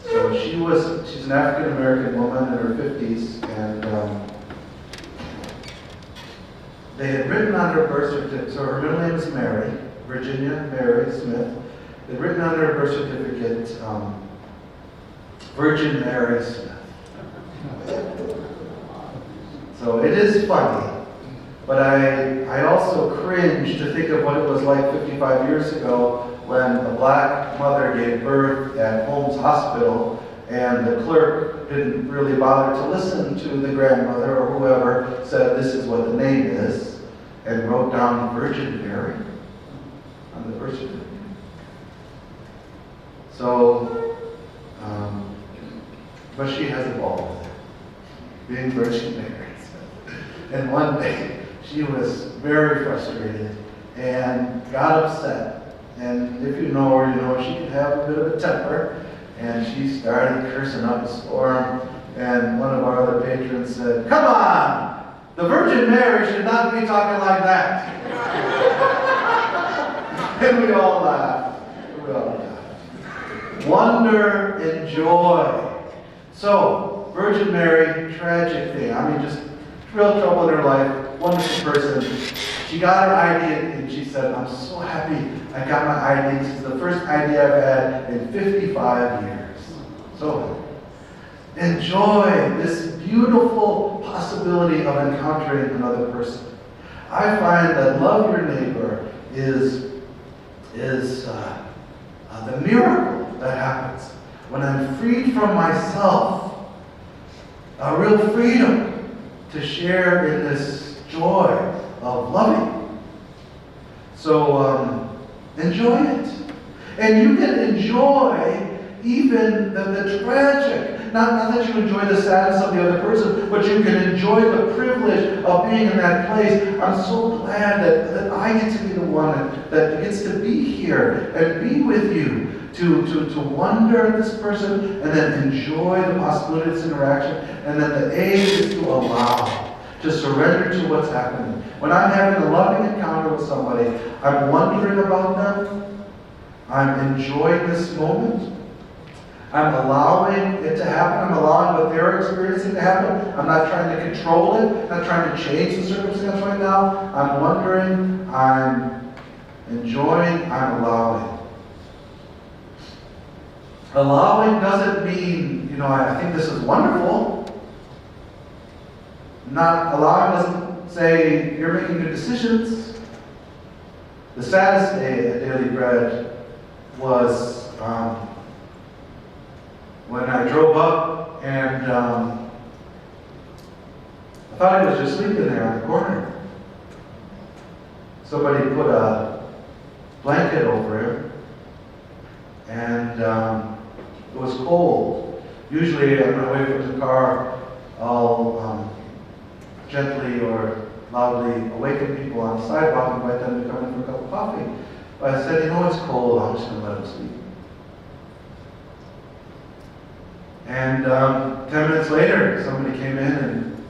So she's an African American woman in her 50s, and they had written on her birth certificate, so her middle name is Mary, Virginia Mary Smith. They'd written on her birth certificate, Virgin Mary Smith. So it is funny, but I also cringe to think of what it was like 55 years ago when a black mother gave birth at Holmes Hospital and the clerk didn't really bother to listen to the grandmother or whoever said this is what the name is and wrote down Virgin Mary on the birth certificate. So, but she has evolved with it, being Virgin Mary. And one day she was very frustrated and got upset And if you know her, you know she can have a bit of a temper. And she started cursing up a storm. And one of our other patrons said, "Come on! The Virgin Mary should not be talking like that." And we all laughed. We all laughed. Wonder and joy. So, Virgin Mary, tragic thing. I mean, just real trouble in her life. Wonderful person. She got her ID and she said, "I'm so happy I got my ID. This is the first ID I've had in 55 years. So happy." Enjoy this beautiful possibility of encountering another person. I find that love your neighbor is the miracle that happens when I'm freed from myself. A real freedom to share in this joy of loving. So enjoy it. And you can enjoy even the tragic. Not that you enjoy the sadness of the other person, but you can enjoy the privilege of being in that place. I'm so glad that I get to be the one that gets to be here and be with you, to wonder at this person and then enjoy the possibility of this interaction. And then the aim is to allow, to surrender to what's happening. When I'm having a loving encounter with somebody, I'm wondering about them. I'm enjoying this moment. I'm allowing it to happen. I'm allowing what they're experiencing to happen. I'm not trying to control it. I'm not trying to change the circumstance right now. I'm wondering, I'm enjoying, I'm allowing. Allowing doesn't mean, I think this is wonderful. Not allowing doesn't say you're making good decisions. The saddest day at Daily Bread was when I drove up and I thought he was just sleeping there on the corner. Somebody put a blanket over him, and it was cold. Usually on my way from the car, I'll gently or loudly awaken people on the sidewalk, invite them to come in for a cup of coffee. But I said, it's cold, I'm just going to let him sleep. And 10 minutes later, somebody came in and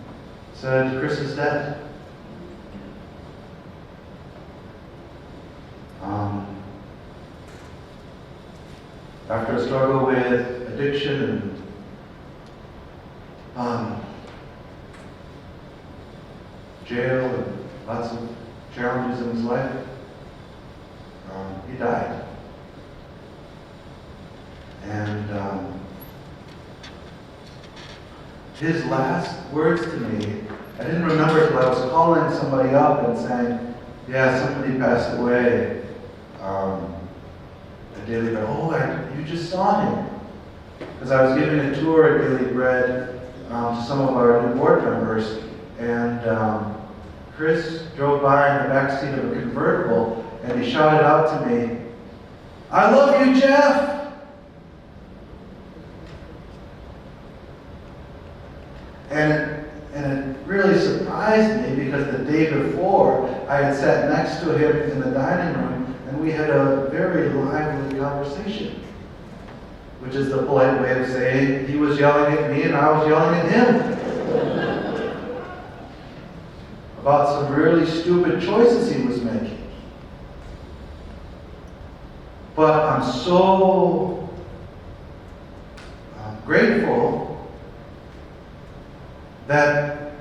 said, "Chris is dead." After a struggle with addiction and jail and lots of challenges in his life, he died. And his last words to me, I didn't remember until I was calling somebody up and saying, "Yeah, somebody passed away at Daily Bread." "Oh, you just saw him." Because I was giving a tour at Daily Bread to some of our new board members, and Chris drove by in the back seat of a convertible, and he shouted out to me, "I love you, Jeff!" And it really surprised me because the day before I had sat next to him in the dining room and we had a very lively conversation, which is the polite way of saying he was yelling at me and I was yelling at him about some really stupid choices he was making. But I'm so grateful that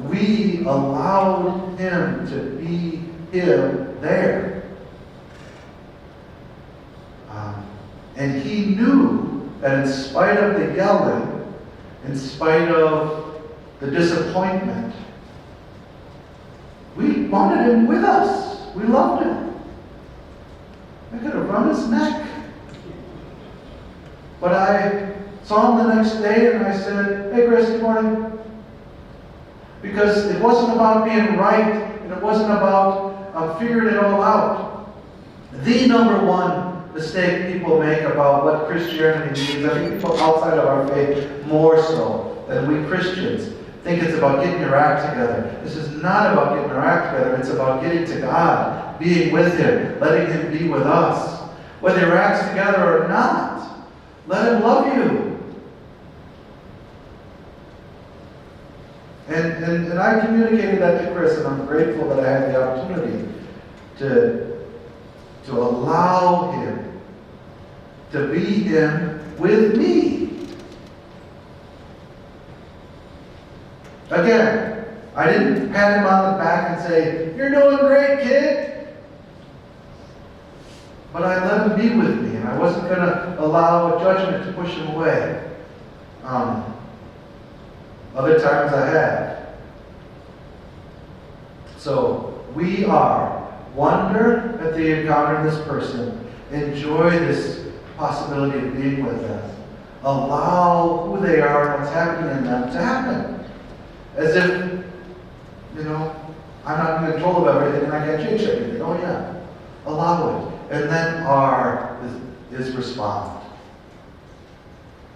we allowed him to be him there. And he knew that in spite of the yelling, in spite of the disappointment, we wanted him with us. We loved him. I could have run his neck. But I saw him the next day and I said, "Hey Chris, good morning." Because it wasn't about being right and it wasn't about figuring it all out. The number one mistake people make about what Christianity means, I think people outside of our faith more so than we Christians, think it's about getting your act together. This is not about getting our act together. It's about getting to God, being with Him, letting Him be with us. Whether your act's together or not, let Him love you. And I communicated that to Chris, and I'm grateful that I had the opportunity to allow Him to be Him with me. Again, I didn't pat him on the back and say, "You're doing great, kid." But I let him be with me, and I wasn't going to allow a judgment to push him away. Other times I have. So we are. Wonder at the encounter of this person. Enjoy this possibility of being with them. Allow who they are and what's happening in them to happen. As if, I'm not in control of everything and I can't change everything. Oh yeah. Allow it. And then R is respond.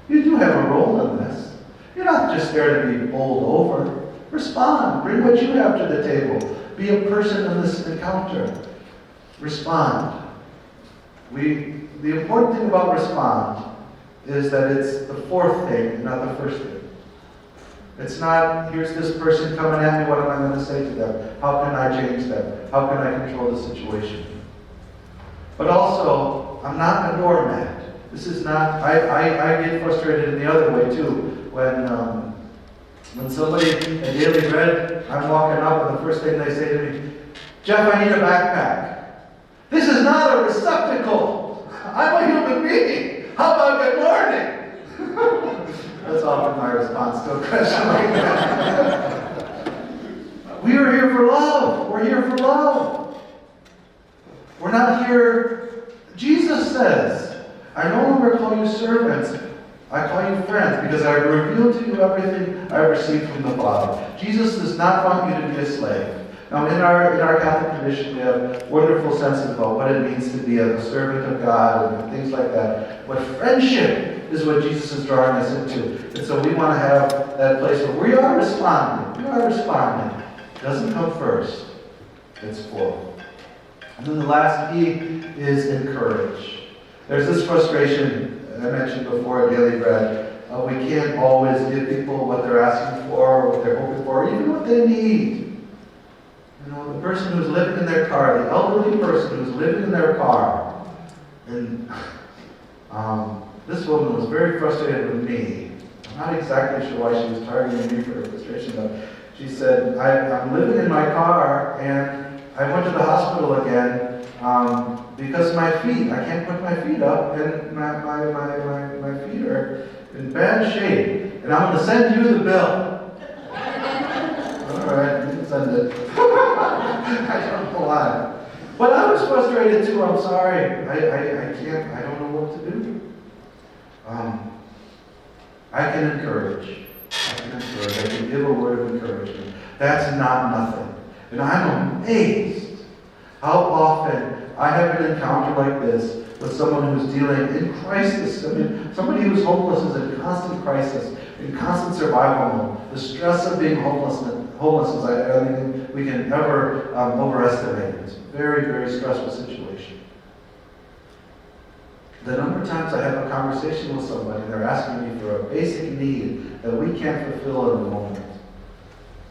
You do have a role in this. You're not just there to be bowled over. Respond. Bring what you have to the table. Be a person in this encounter. Respond. The important thing about respond is that it's the fourth thing, not the first thing. It's not, here's this person coming at me, what am I going to say to them? How can I change them? How can I control the situation? But also, I'm not a doormat. This is not, I get frustrated in the other way too. When somebody at Daily Bread, I'm walking up and the first thing they say to me, "Jeff, I need a backpack." This is not a receptacle. I'm a human being. How about good morning? That's often my response to a question like that. We are here for love. We're here for love. We're not here. Jesus says, "I no longer call you servants. I call you friends, because I have revealed to you everything I received from the Father." Jesus does not want you to be a slave. Now, in our Catholic tradition, we have wonderful senses about what it means to be a servant of God and things like that. But friendship is what Jesus is drawing us into. And so we want to have that place where we are responding. We are responding. It doesn't come first. It's full. And then the last P is encourage. There's this frustration I mentioned before at Daily Bread. We can't always give people what they're asking for, or what they're hoping for, or even what they need. The person who's living in their car, the elderly person who's living in their car. And this woman was very frustrated with me. I'm not exactly sure why she was targeting me for her frustration, but she said, I'm living in my car, and I went to the hospital again because my feet, I can't put my feet up, and my feet are in bad shape, and I'm going to send you the bill. All right, you can send it. I don't know why. But I was frustrated too, I'm sorry. I can't, I don't know what to do. I can encourage. I can give a word of encouragement. That's not nothing. And I'm amazed how often I have an encounter like this with someone who's dealing in crisis. I mean, somebody who's hopeless is in constant crisis, in constant survival mode. The stress of being homeless is, I don't think we can ever overestimate it. It's a very, very stressful situation. The number of times I have a conversation with somebody and they're asking me for a basic need that we can't fulfill in the moment,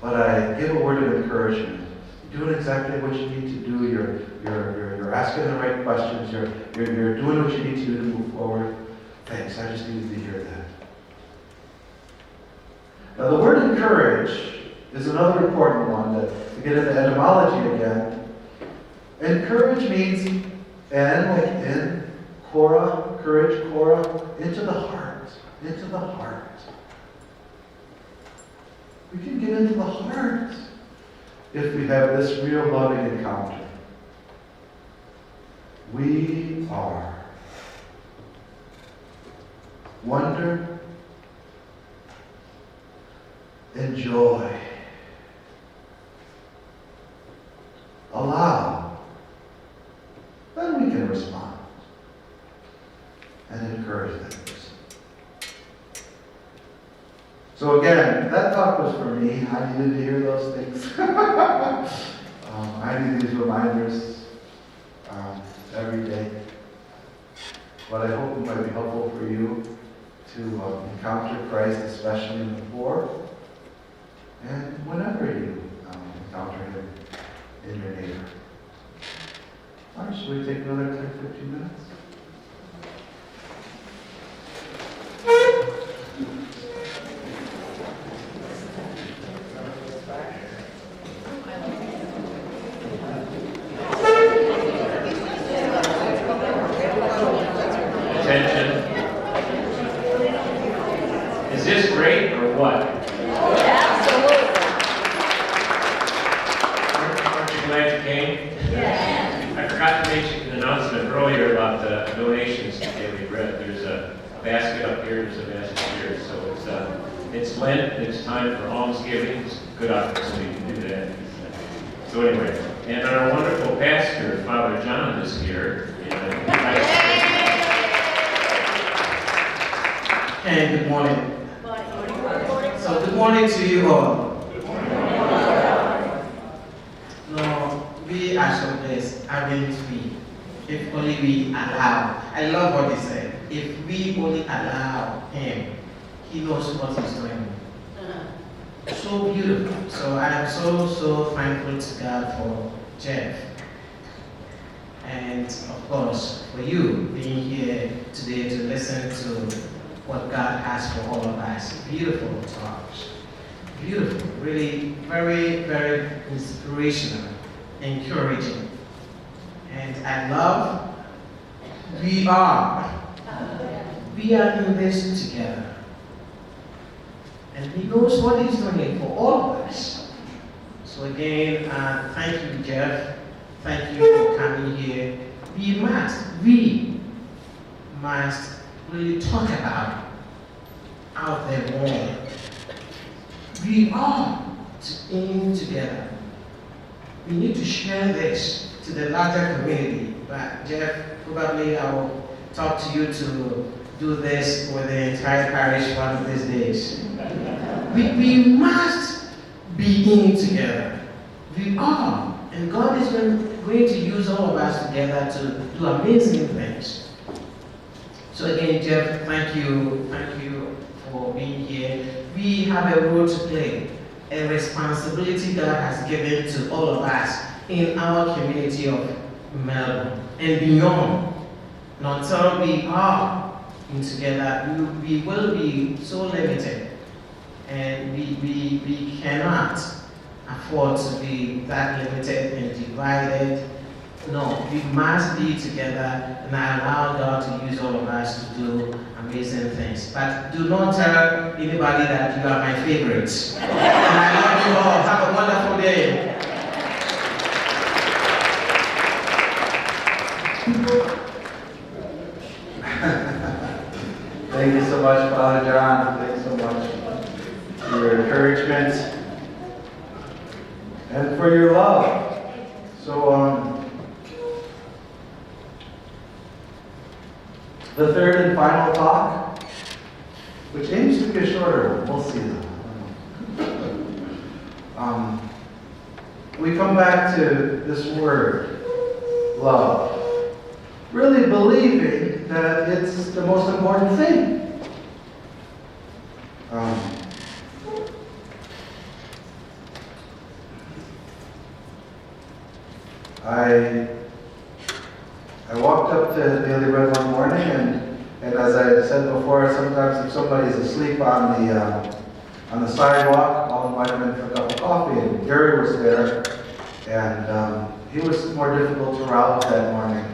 but I give a word of encouragement. You're doing exactly what you need to do. You're asking the right questions. You're doing what you need to do to move forward. Thanks. I just needed to hear that. Now, the word encourage is another important one to get into etymology again. Encourage means en, like in, cora, courage, cora, into the heart. Into the heart. We can get into the heart if we have this real loving encounter. We are. Wonder, enjoy, allow, then we can respond and encourage that person. So again, that talk was for me. I needed to hear those things. I need these reminders every day. But I hope it might be helpful for you to encounter Christ, especially in the poor, and whenever you encounter Him in your neighbor. All right, should we take another 10, 15 minutes? Attention. Is this great or what? Absolutely. Aren't you glad you came? Yes. I forgot to make an announcement earlier about the donations to Daily Bread. There's a basket up here, there's a basket here. So it's Lent, it's time for almsgiving. It's a good opportunity to do that. So anyway, and our wonderful pastor, Father John, is here. And good morning. So good morning to you all. No, we are so blessed, aren't we? If only we allow. I love what he said. If we only allow him, he knows what he's doing. So beautiful. So I am so thankful to God for Jeff. And of course, for you being here today to listen to what God has for all of us. Beautiful talks. Beautiful. Really very inspirational, encouraging. And I love, we are in this together. And he knows what he's doing for all of us. So again, thank you, Jeff. Thank you for coming here. We must really talk about out there more. We are in together. We need to share this to the larger community. But Jeff, probably I will talk to you to do this with the entire parish one of these days. We must be in together. We are. And God is going to use all of us together to do amazing things. So again, Jeff, thank you for being here. We have a role to play, a responsibility God has given to all of us in our community of Melbourne and beyond. And until we are in together, we will be so limited, and we cannot afford to be that limited and divided. No, we must be together and allow God to use all of us to do amazing things. But do not tell anybody that you are my favorites. And I love you all. Have a wonderful day. Thank you so much, Father John. Thanks so much for your encouragement and for your love. So, the third and final talk, which aims to be a shorter one, we'll see though. We come back to this word, love, really believing that it's the most important thing. I walked up to Daily Bread one morning, and as I said before, sometimes if somebody's asleep on the sidewalk, I'll invite him in for a cup of coffee. And Gary was there, and he was more difficult to rouse that morning.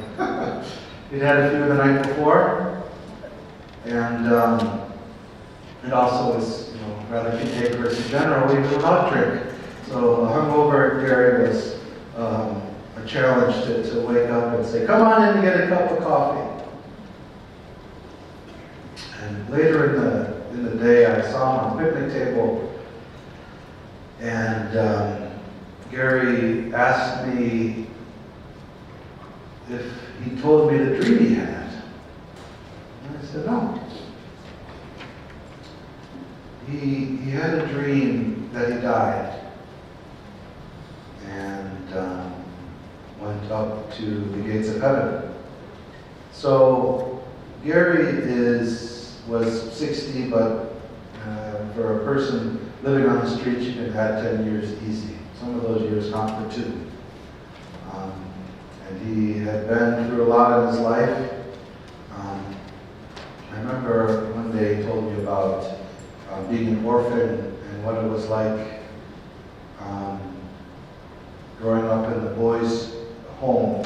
He'd had a few the night before, and it also was, rather contagious in general. He would not drink, so hungover Gary was a challenge to wake up and say, "Come on in and get a cup of coffee." And later in the day, I saw him on the picnic table, and Gary asked me if he told me the dream he had. And I said, no. He he had a dream that he died and went up to the gates of heaven. So Gary was 60, but for a person living on the streets, you can add 10 years easy. Some of those years count for 2. And he had been through a lot in his life. I remember one day he told me about being an orphan and what it was like growing up in the boys' home.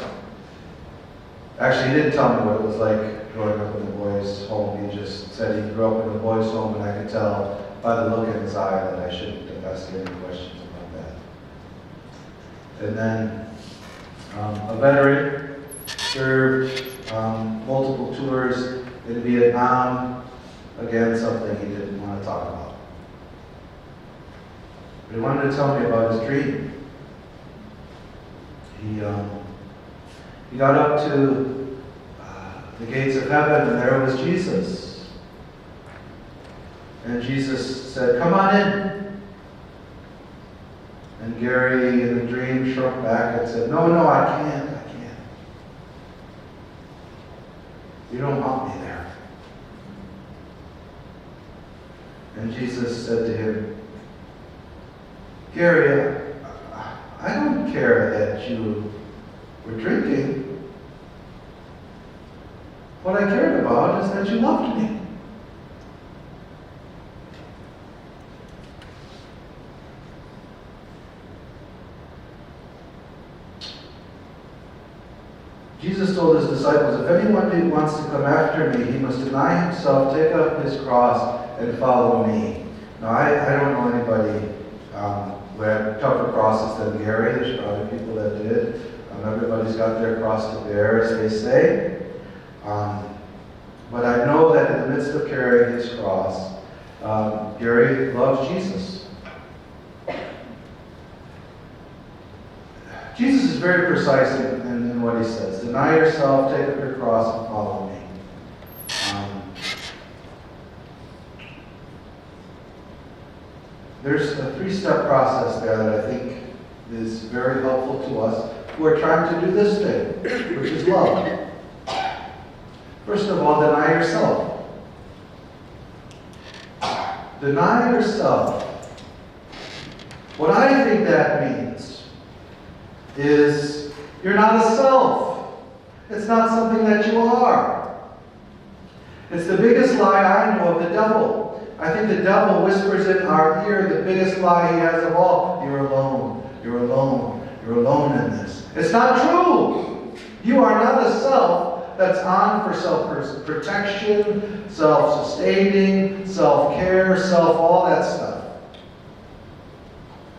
Actually, he didn't tell me what it was like growing up in the boys' home. He just said he grew up in the boys' home, and I could tell by the look in his eye that I shouldn't have asked any questions about that. And then a veteran, served multiple tours in Vietnam. Again, something he didn't want to talk about. But he wanted to tell me about his dream. He got up to the gates of heaven, and there was Jesus. And Jesus said, "Come on in." And Gary, in the dream, shrunk back and said, No, I can't. You don't want me there." And Jesus said to him, "Gary, I don't care that you were drinking. What I cared about is that you loved me." Jesus told his disciples, "If anyone wants to come after me, he must deny himself, take up his cross, and follow me." Now, I don't know anybody who had tougher crosses than Gary. There's probably people that did. Everybody's got their cross to bear, as they say. But I know that in the midst of carrying his cross, Gary loves Jesus. Jesus is very precise in what he says. Deny yourself, take up your cross, and follow me. There's a 3-step process there that I think is very helpful to us who are trying to do this thing, which is love. First of all, deny yourself. Deny yourself. What I think that means is you're not a self. It's not something that you are. It's the biggest lie I know of the devil. I think the devil whispers in our ear the biggest lie he has of all. You're alone. You're alone. You're alone in this. It's not true. You are not a self that's on for self-protection, self-sustaining, self-care, all that stuff.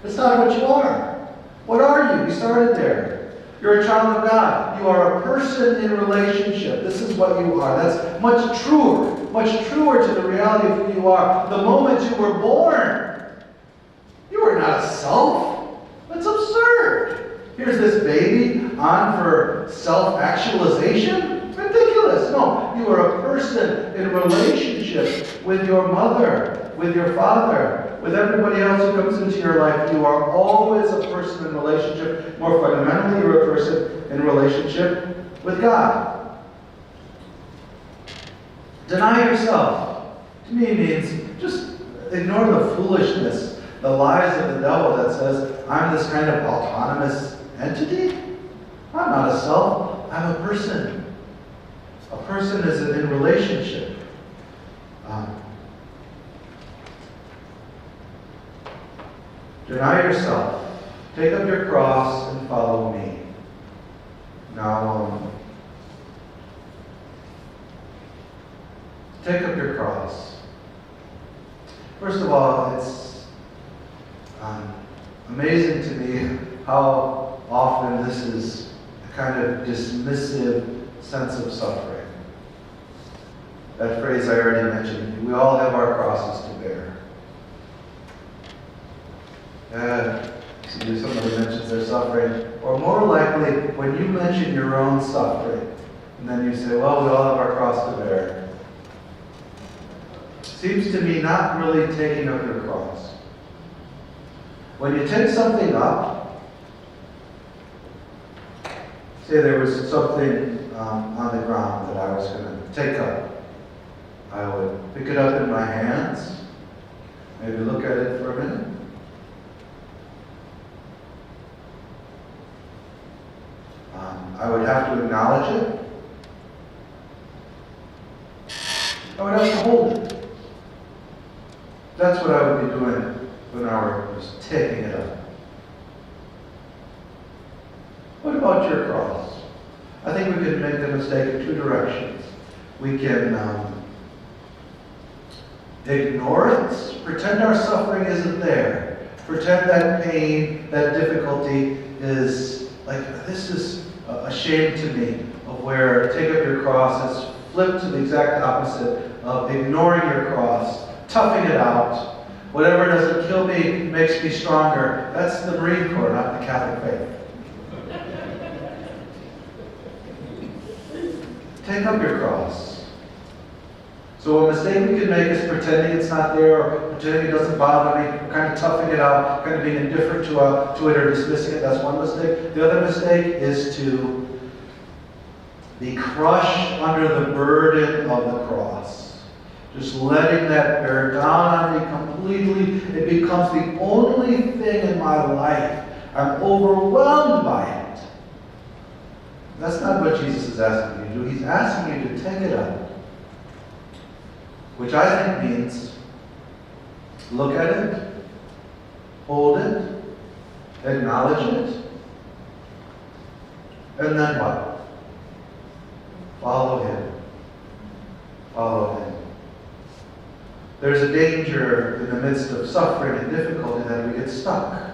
It's not what you are. What are you? We started there. You're a child of God. You are a person in relationship. This is what you are. That's much truer to the reality of who you are. The moment you were born, you were not a self. That's absurd. Here's this baby on for self-actualization? Ridiculous. No, you are a person in relationship with your mother, with your father, with everybody else who comes into your life. You are always a person in relationship. More fundamentally, you're a person in relationship with God. Deny yourself, to me, means just ignore the foolishness, the lies of the devil that says, I'm this kind of autonomous entity. I'm not a self, I'm a person. A person is in relationship. Deny yourself. Take up your cross and follow me. Now, take up your cross. First of all, it's amazing to me how often this is a kind of dismissive sense of suffering. That phrase I already mentioned, we all have our crosses to bear. Somebody mentions their suffering, or more likely, when you mention your own suffering, and then you say, well, we all have our cross to bear. seems to me not really taking up your cross. When you take something up, say there was something on the ground that I was going to take up. I would pick it up in my hands, maybe look at it for a minute. I would have to acknowledge it. I would have to hold it. That's what I would be doing when I was taking it up. What about your cross? I think we can make the mistake in two directions. We can ignore it, pretend our suffering isn't there, pretend that pain, that difficulty is like, this is a shame to me, of where take up your cross is flipped to the exact opposite of ignoring your cross, toughing it out. Whatever doesn't kill me makes me stronger. That's the Marine Corps, not the Catholic faith. Take up your cross. So a mistake we can make is pretending it's not there, or pretending it doesn't bother me, or kind of toughing it out, kind of being indifferent to it or dismissing it. That's one mistake. The other mistake is to be crushed under the burden of the cross. Just letting that bear down on me completely. It becomes the only thing in my life. I'm overwhelmed by it. That's not what Jesus is asking you to do. He's asking you to take it up. Which I think means look at it, hold it, acknowledge it, and then what? Follow Him. Follow Him. There's a danger in the midst of suffering and difficulty that we get stuck.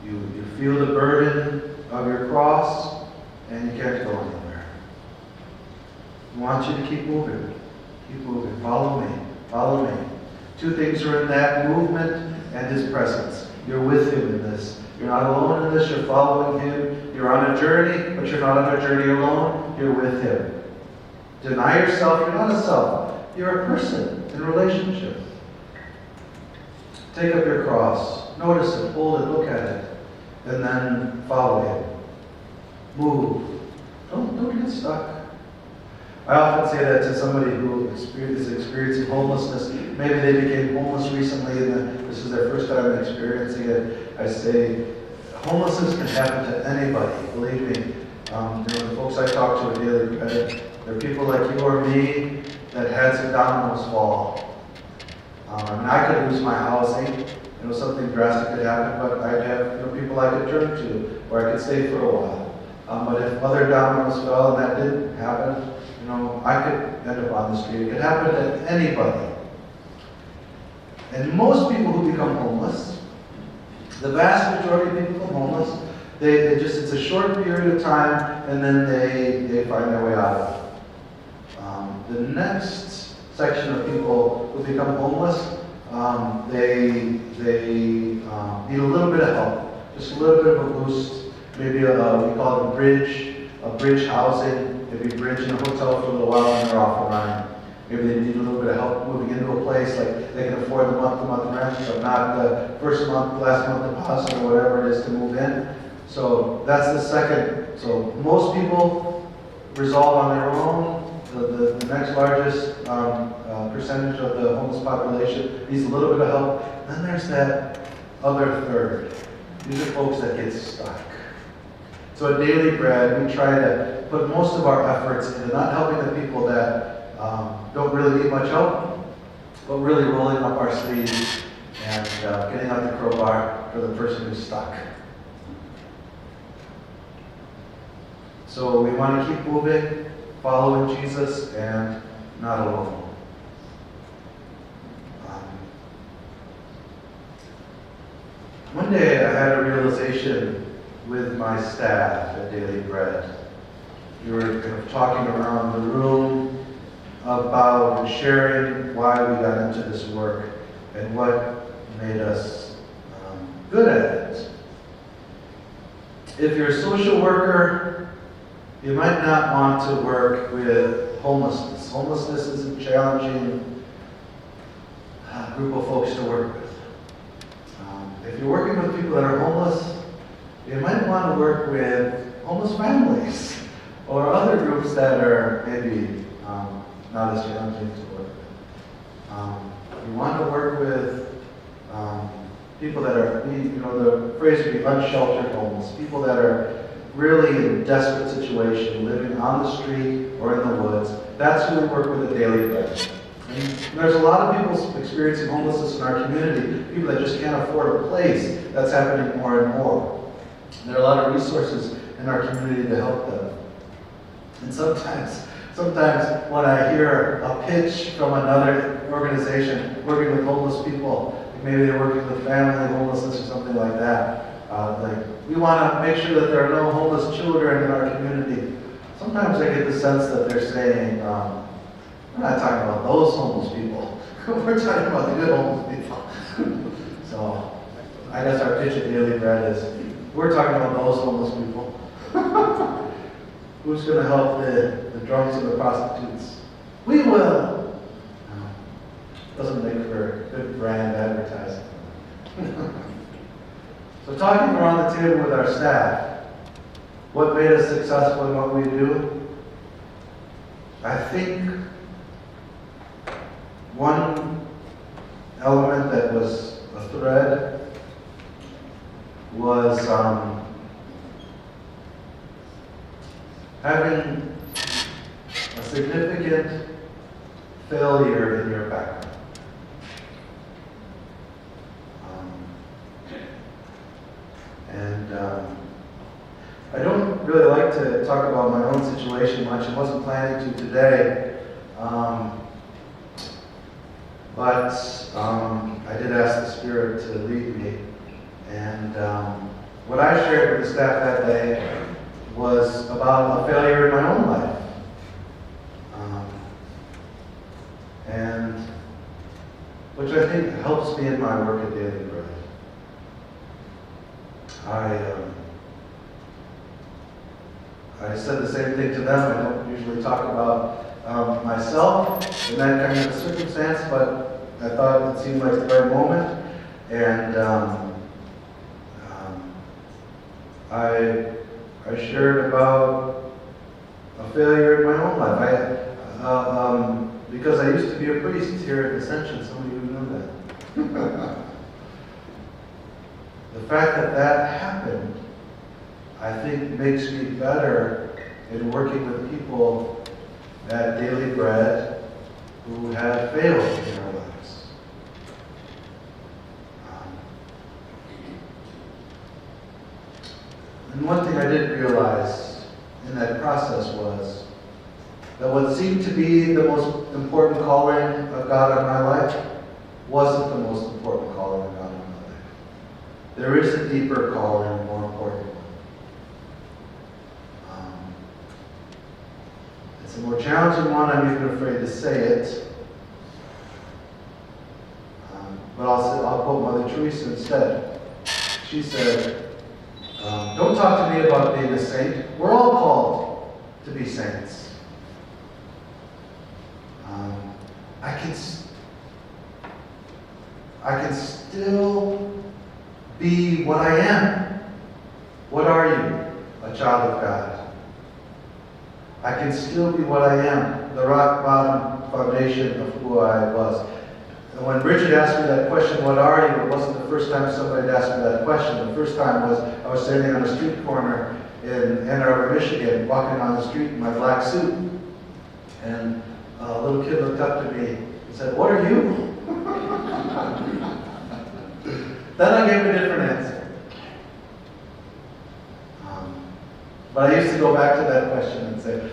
You feel the burden of your cross, and you can't go anywhere. I want you to keep moving. Keep moving. Follow me. Follow me. Two things are in that: movement and His presence. You're with Him in this. You're not alone in this. You're following Him. You're on a journey, but you're not on a journey alone. You're with Him. Deny yourself. You're not a self. You're a person in relationship. Take up your cross. Notice it. Hold it. Look at it. And then follow Him. Move. Don't get stuck. I often say that to somebody who is experiencing homelessness. Maybe they became homeless recently and this is their first time experiencing it. I say, homelessness can happen to anybody, believe me. The folks I talk to daily, there are people like you or me that had some dominoes fall. I could lose my housing. Something drastic could happen, but I'd have people I could turn to, where I could stay for a while. But if other dominoes fell and that didn't happen, I could end up on the street. It could happen to anybody. And most people who become homeless, the vast majority of people become homeless, it's a short period of time, and then they find their way out of it. The next section of people who become homeless, they need a little bit of help, just a little bit of a boost. Maybe we call it a bridge housing, maybe bridge in a hotel for a little while and they're off and running. Maybe they need a little bit of help moving into a place, like they can afford the month-to-month rent, but not the first month, last month deposit, or whatever it is to move in. So that's the second. So most people resolve on their own. The next largest percentage of the homeless population needs a little bit of help. Then there's that other third. These are folks that get stuck. So at Daily Bread, we try to put most of our efforts into not helping the people that don't really need much help, but really rolling up our sleeves and getting out the crowbar for the person who's stuck. So we want to keep moving, following Jesus, and not alone. One day I had a realization with my staff at Daily Bread. We were kind of talking around the room about and sharing why we got into this work and what made us good at it. if you're a social worker, you might not want to work with homelessness. Homelessness is a challenging group of folks to work with. If you're working with people that are homeless, you might want to work with homeless families or other groups that are maybe not as challenging to work with. You want to work with people that are, the phrase would be unsheltered homeless, people that are really in a desperate situation, living on the street or in the woods. That's who we work with at Daily Bread. And there's a lot of people experiencing homelessness in our community, people that just can't afford a place. That's happening more and more. And there are a lot of resources in our community to help them. And sometimes when I hear a pitch from another organization working with homeless people, maybe they're working with family homelessness or something like that, we want to make sure that there are no homeless children in our community. Sometimes I get the sense that they're saying, we're not talking about those homeless people. We're talking about the good homeless people. So I guess our pitch at Daily Bread is, we're talking about those homeless people. Who's going to help the drunks and the prostitutes? We will. Doesn't make for good brand advertising. So talking around the table with our staff, what made us successful in what we do? I think one element that was a thread was having a significant failure in your background. I don't really like to talk about my own situation much. I wasn't planning to today. But I did ask the Spirit to lead me. And what I shared with the staff that day was about a failure in my own life. And which I think helps me in my work at Daily Bread. I said the same thing to them. I don't usually talk about myself in that kind of a circumstance, but I thought it seemed like the right moment. And I shared about a failure in my own life. Because I used to be a priest here at Ascension, some of you know that. The fact that that happened, I think, makes me better in working with people at Daily Bread who have failed in their lives. And one thing I did realize in that process was that what seemed to be the most important calling of God on my life wasn't the most important calling of God on my life. There is a deeper calling, a more important one. It's a more challenging one. I'm even afraid to say it. But I'll quote Mother Teresa instead. She said, don't talk to me about being a saint. We're all called to be saints. I can still be what I am. What are you? A child of God. I can still be what I am, the rock bottom foundation of who I was. And when Bridget asked me that question, what are you? It wasn't the first time somebody had asked me that question. The first time was I was standing on a street corner in Ann Arbor, Michigan, walking on the street in my black suit. And a little kid looked up to me and said, what are you? Then I gave a different answer. But I used to go back to that question and say,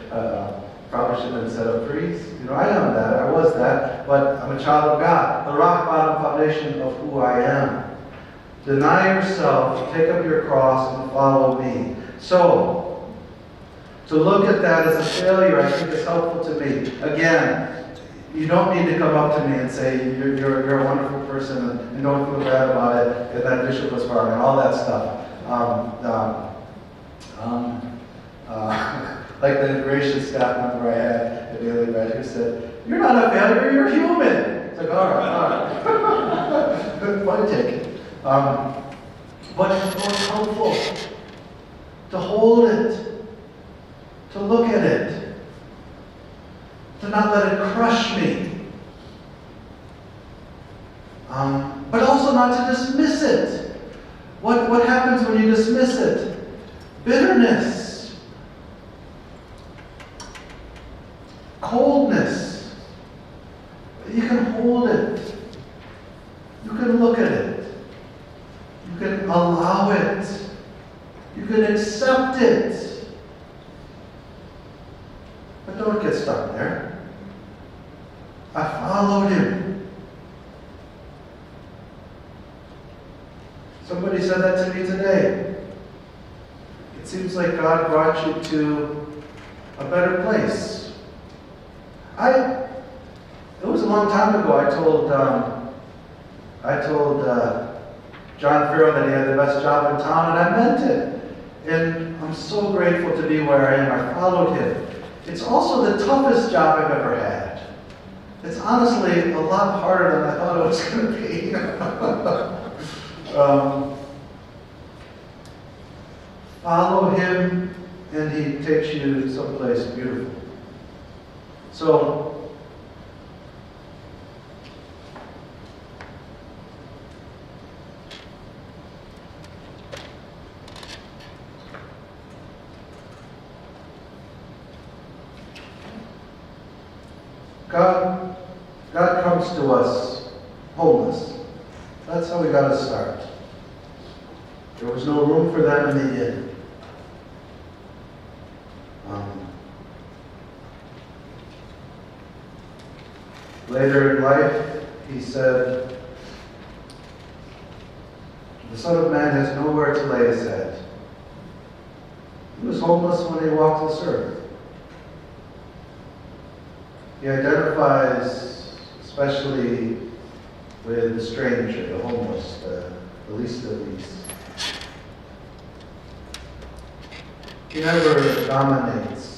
probably should have said a priest. I am that, I was that, but I'm a child of God. The rock bottom foundation of who I am. Deny yourself, take up your cross, and follow me. So, to look at that as a failure, I think is helpful to me. Again, you don't need to come up to me and say, you're a wonderful person, and don't feel bad about it, and that bishop was wrong, and all that stuff. Like the gracious staff member I had at Daily Bread who said, "You're not a failure, you're human." It's like, all right. Good point taken. But it was helpful to hold it, to look at it, to not let it crush me. But also not to dismiss it. What happens when you dismiss it? Bitterness, coldness. You can hold it. You can look at it. You can allow it. You can accept it. But don't get stuck there. I followed him. Somebody said that to me today. It seems like God brought you to a better place. It was a long time ago. I told John Farrell that he had the best job in town, and I meant it. And I'm so grateful to be where I am. I followed him. It's also the toughest job I've ever had. It's honestly a lot harder than I thought it was going to be. Follow him, and he takes you someplace beautiful. So, God comes to us homeless. That's how we got to start. There was no room for them in the inn. Later in life, he said, "The Son of Man has nowhere to lay his head." He was homeless when he walked this earth. He identifies especially with the stranger, the homeless, the least of these. He never dominates.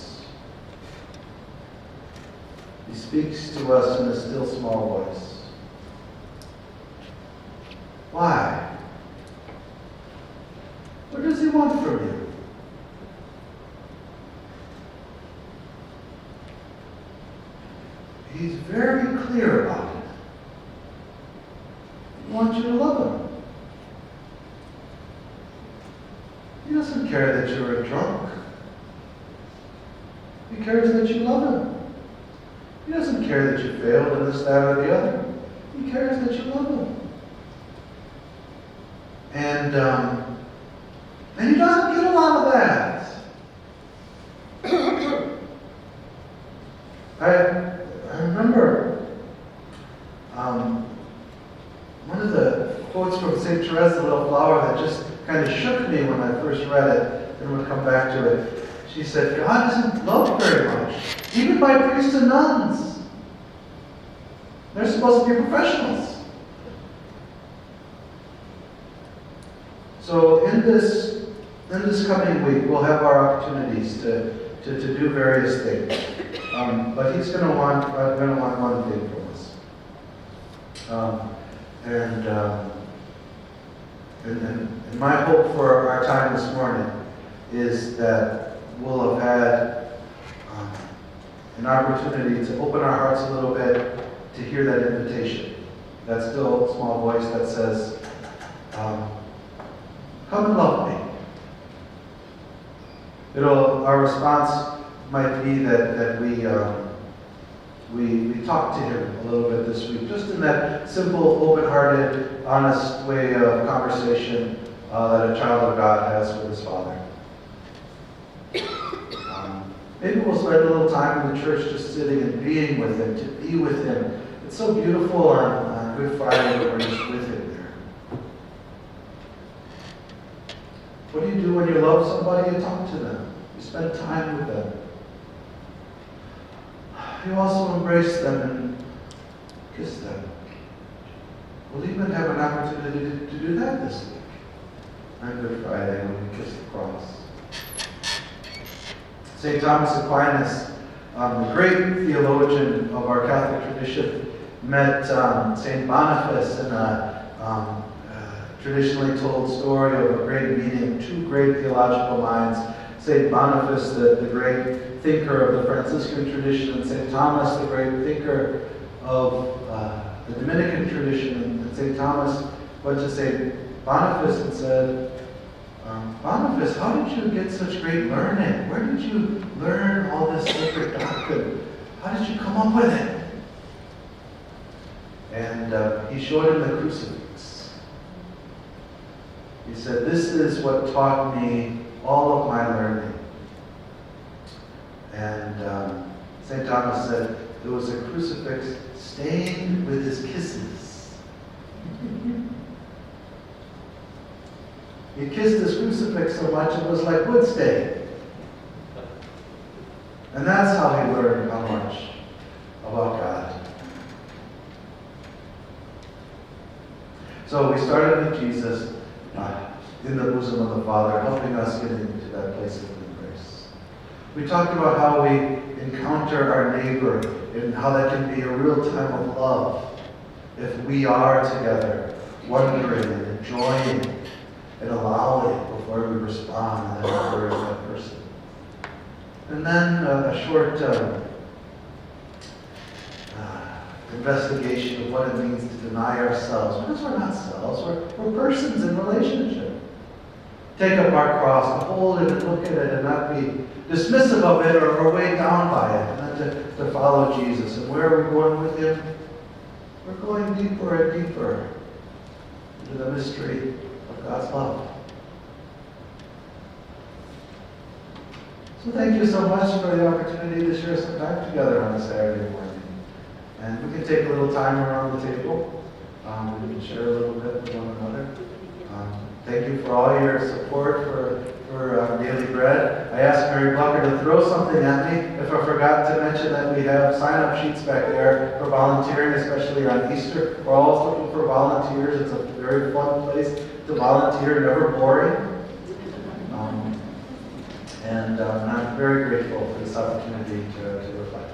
He speaks to us in a still small voice. Why? What does he want from you? He's very clear about it. He wants you to love him. He doesn't care that you're a drunk. He cares that you love him. He doesn't care that you failed in this, that, or the other. He cares that you love him. And he doesn't get a lot of that. I remember one of the quotes from St. Therese, the Little Flower, that just kind of shook me when I first read it and would come back to it. She said, God isn't loved very much, even by priests and nuns. They're supposed to be professionals. So in this coming week, we'll have our opportunities to do various things. But he's going to want one thing from us. And my hope for our time this morning is that we'll have had an opportunity to open our hearts a little bit to hear that invitation, that still small voice that says, come and love me. Our response might be that we talk to him a little bit this week, just in that simple, open-hearted, honest way of conversation that a child of God has with his father. Maybe we'll spend a little time in the church just sitting and being with him, to be with him. It's so beautiful on Good Friday when we're just with him there. What do you do when you love somebody? You talk to them. You spend time with them. You also embrace them and kiss them. We'll even have an opportunity to do that this week on Good Friday when we kiss the cross. St. Thomas Aquinas, the great theologian of our Catholic tradition, met St. Boniface in a traditionally told story of a great meeting, two great theological minds. St. Boniface, the great thinker of the Franciscan tradition, and St. Thomas, the great thinker of the Dominican tradition. And St. Thomas went to St. Boniface and said, Boniface, how did you get such great learning? Where did you learn all this sacred doctrine? How did you come up with it? And he showed him the crucifix. He said, this is what taught me all of my learning. And St. Thomas said, there was a crucifix stained with his kisses. He kissed his crucifix so much it was like wood stain. And that's how he learned how much about God. So we started with Jesus in the bosom of the Father, helping us get into that place of grace. We talked about how we encounter our neighbor and how that can be a real time of love if we are together, wondering and enjoying and allowing before we respond and then encourage that person. And then a short investigation of what it means to deny ourselves, because we're not selves, we're persons in relationship. Take up our cross, to hold it and look at it and not be dismissive of it or weighed down by it, and then to follow Jesus. And where are we going with him? We're going deeper and deeper into the mystery of God's love. So thank you so much for the opportunity to share some time together on a Saturday morning. And we can take a little time around the table. We can share a little bit with one another. Thank you for all your support for Daily Bread. I asked Mary Plucker to throw something at me if I forgot to mention that we have sign-up sheets back there for volunteering, especially on Easter. We're always looking for volunteers. It's a very fun place to volunteer, never boring. And I'm very grateful for this opportunity to reflect.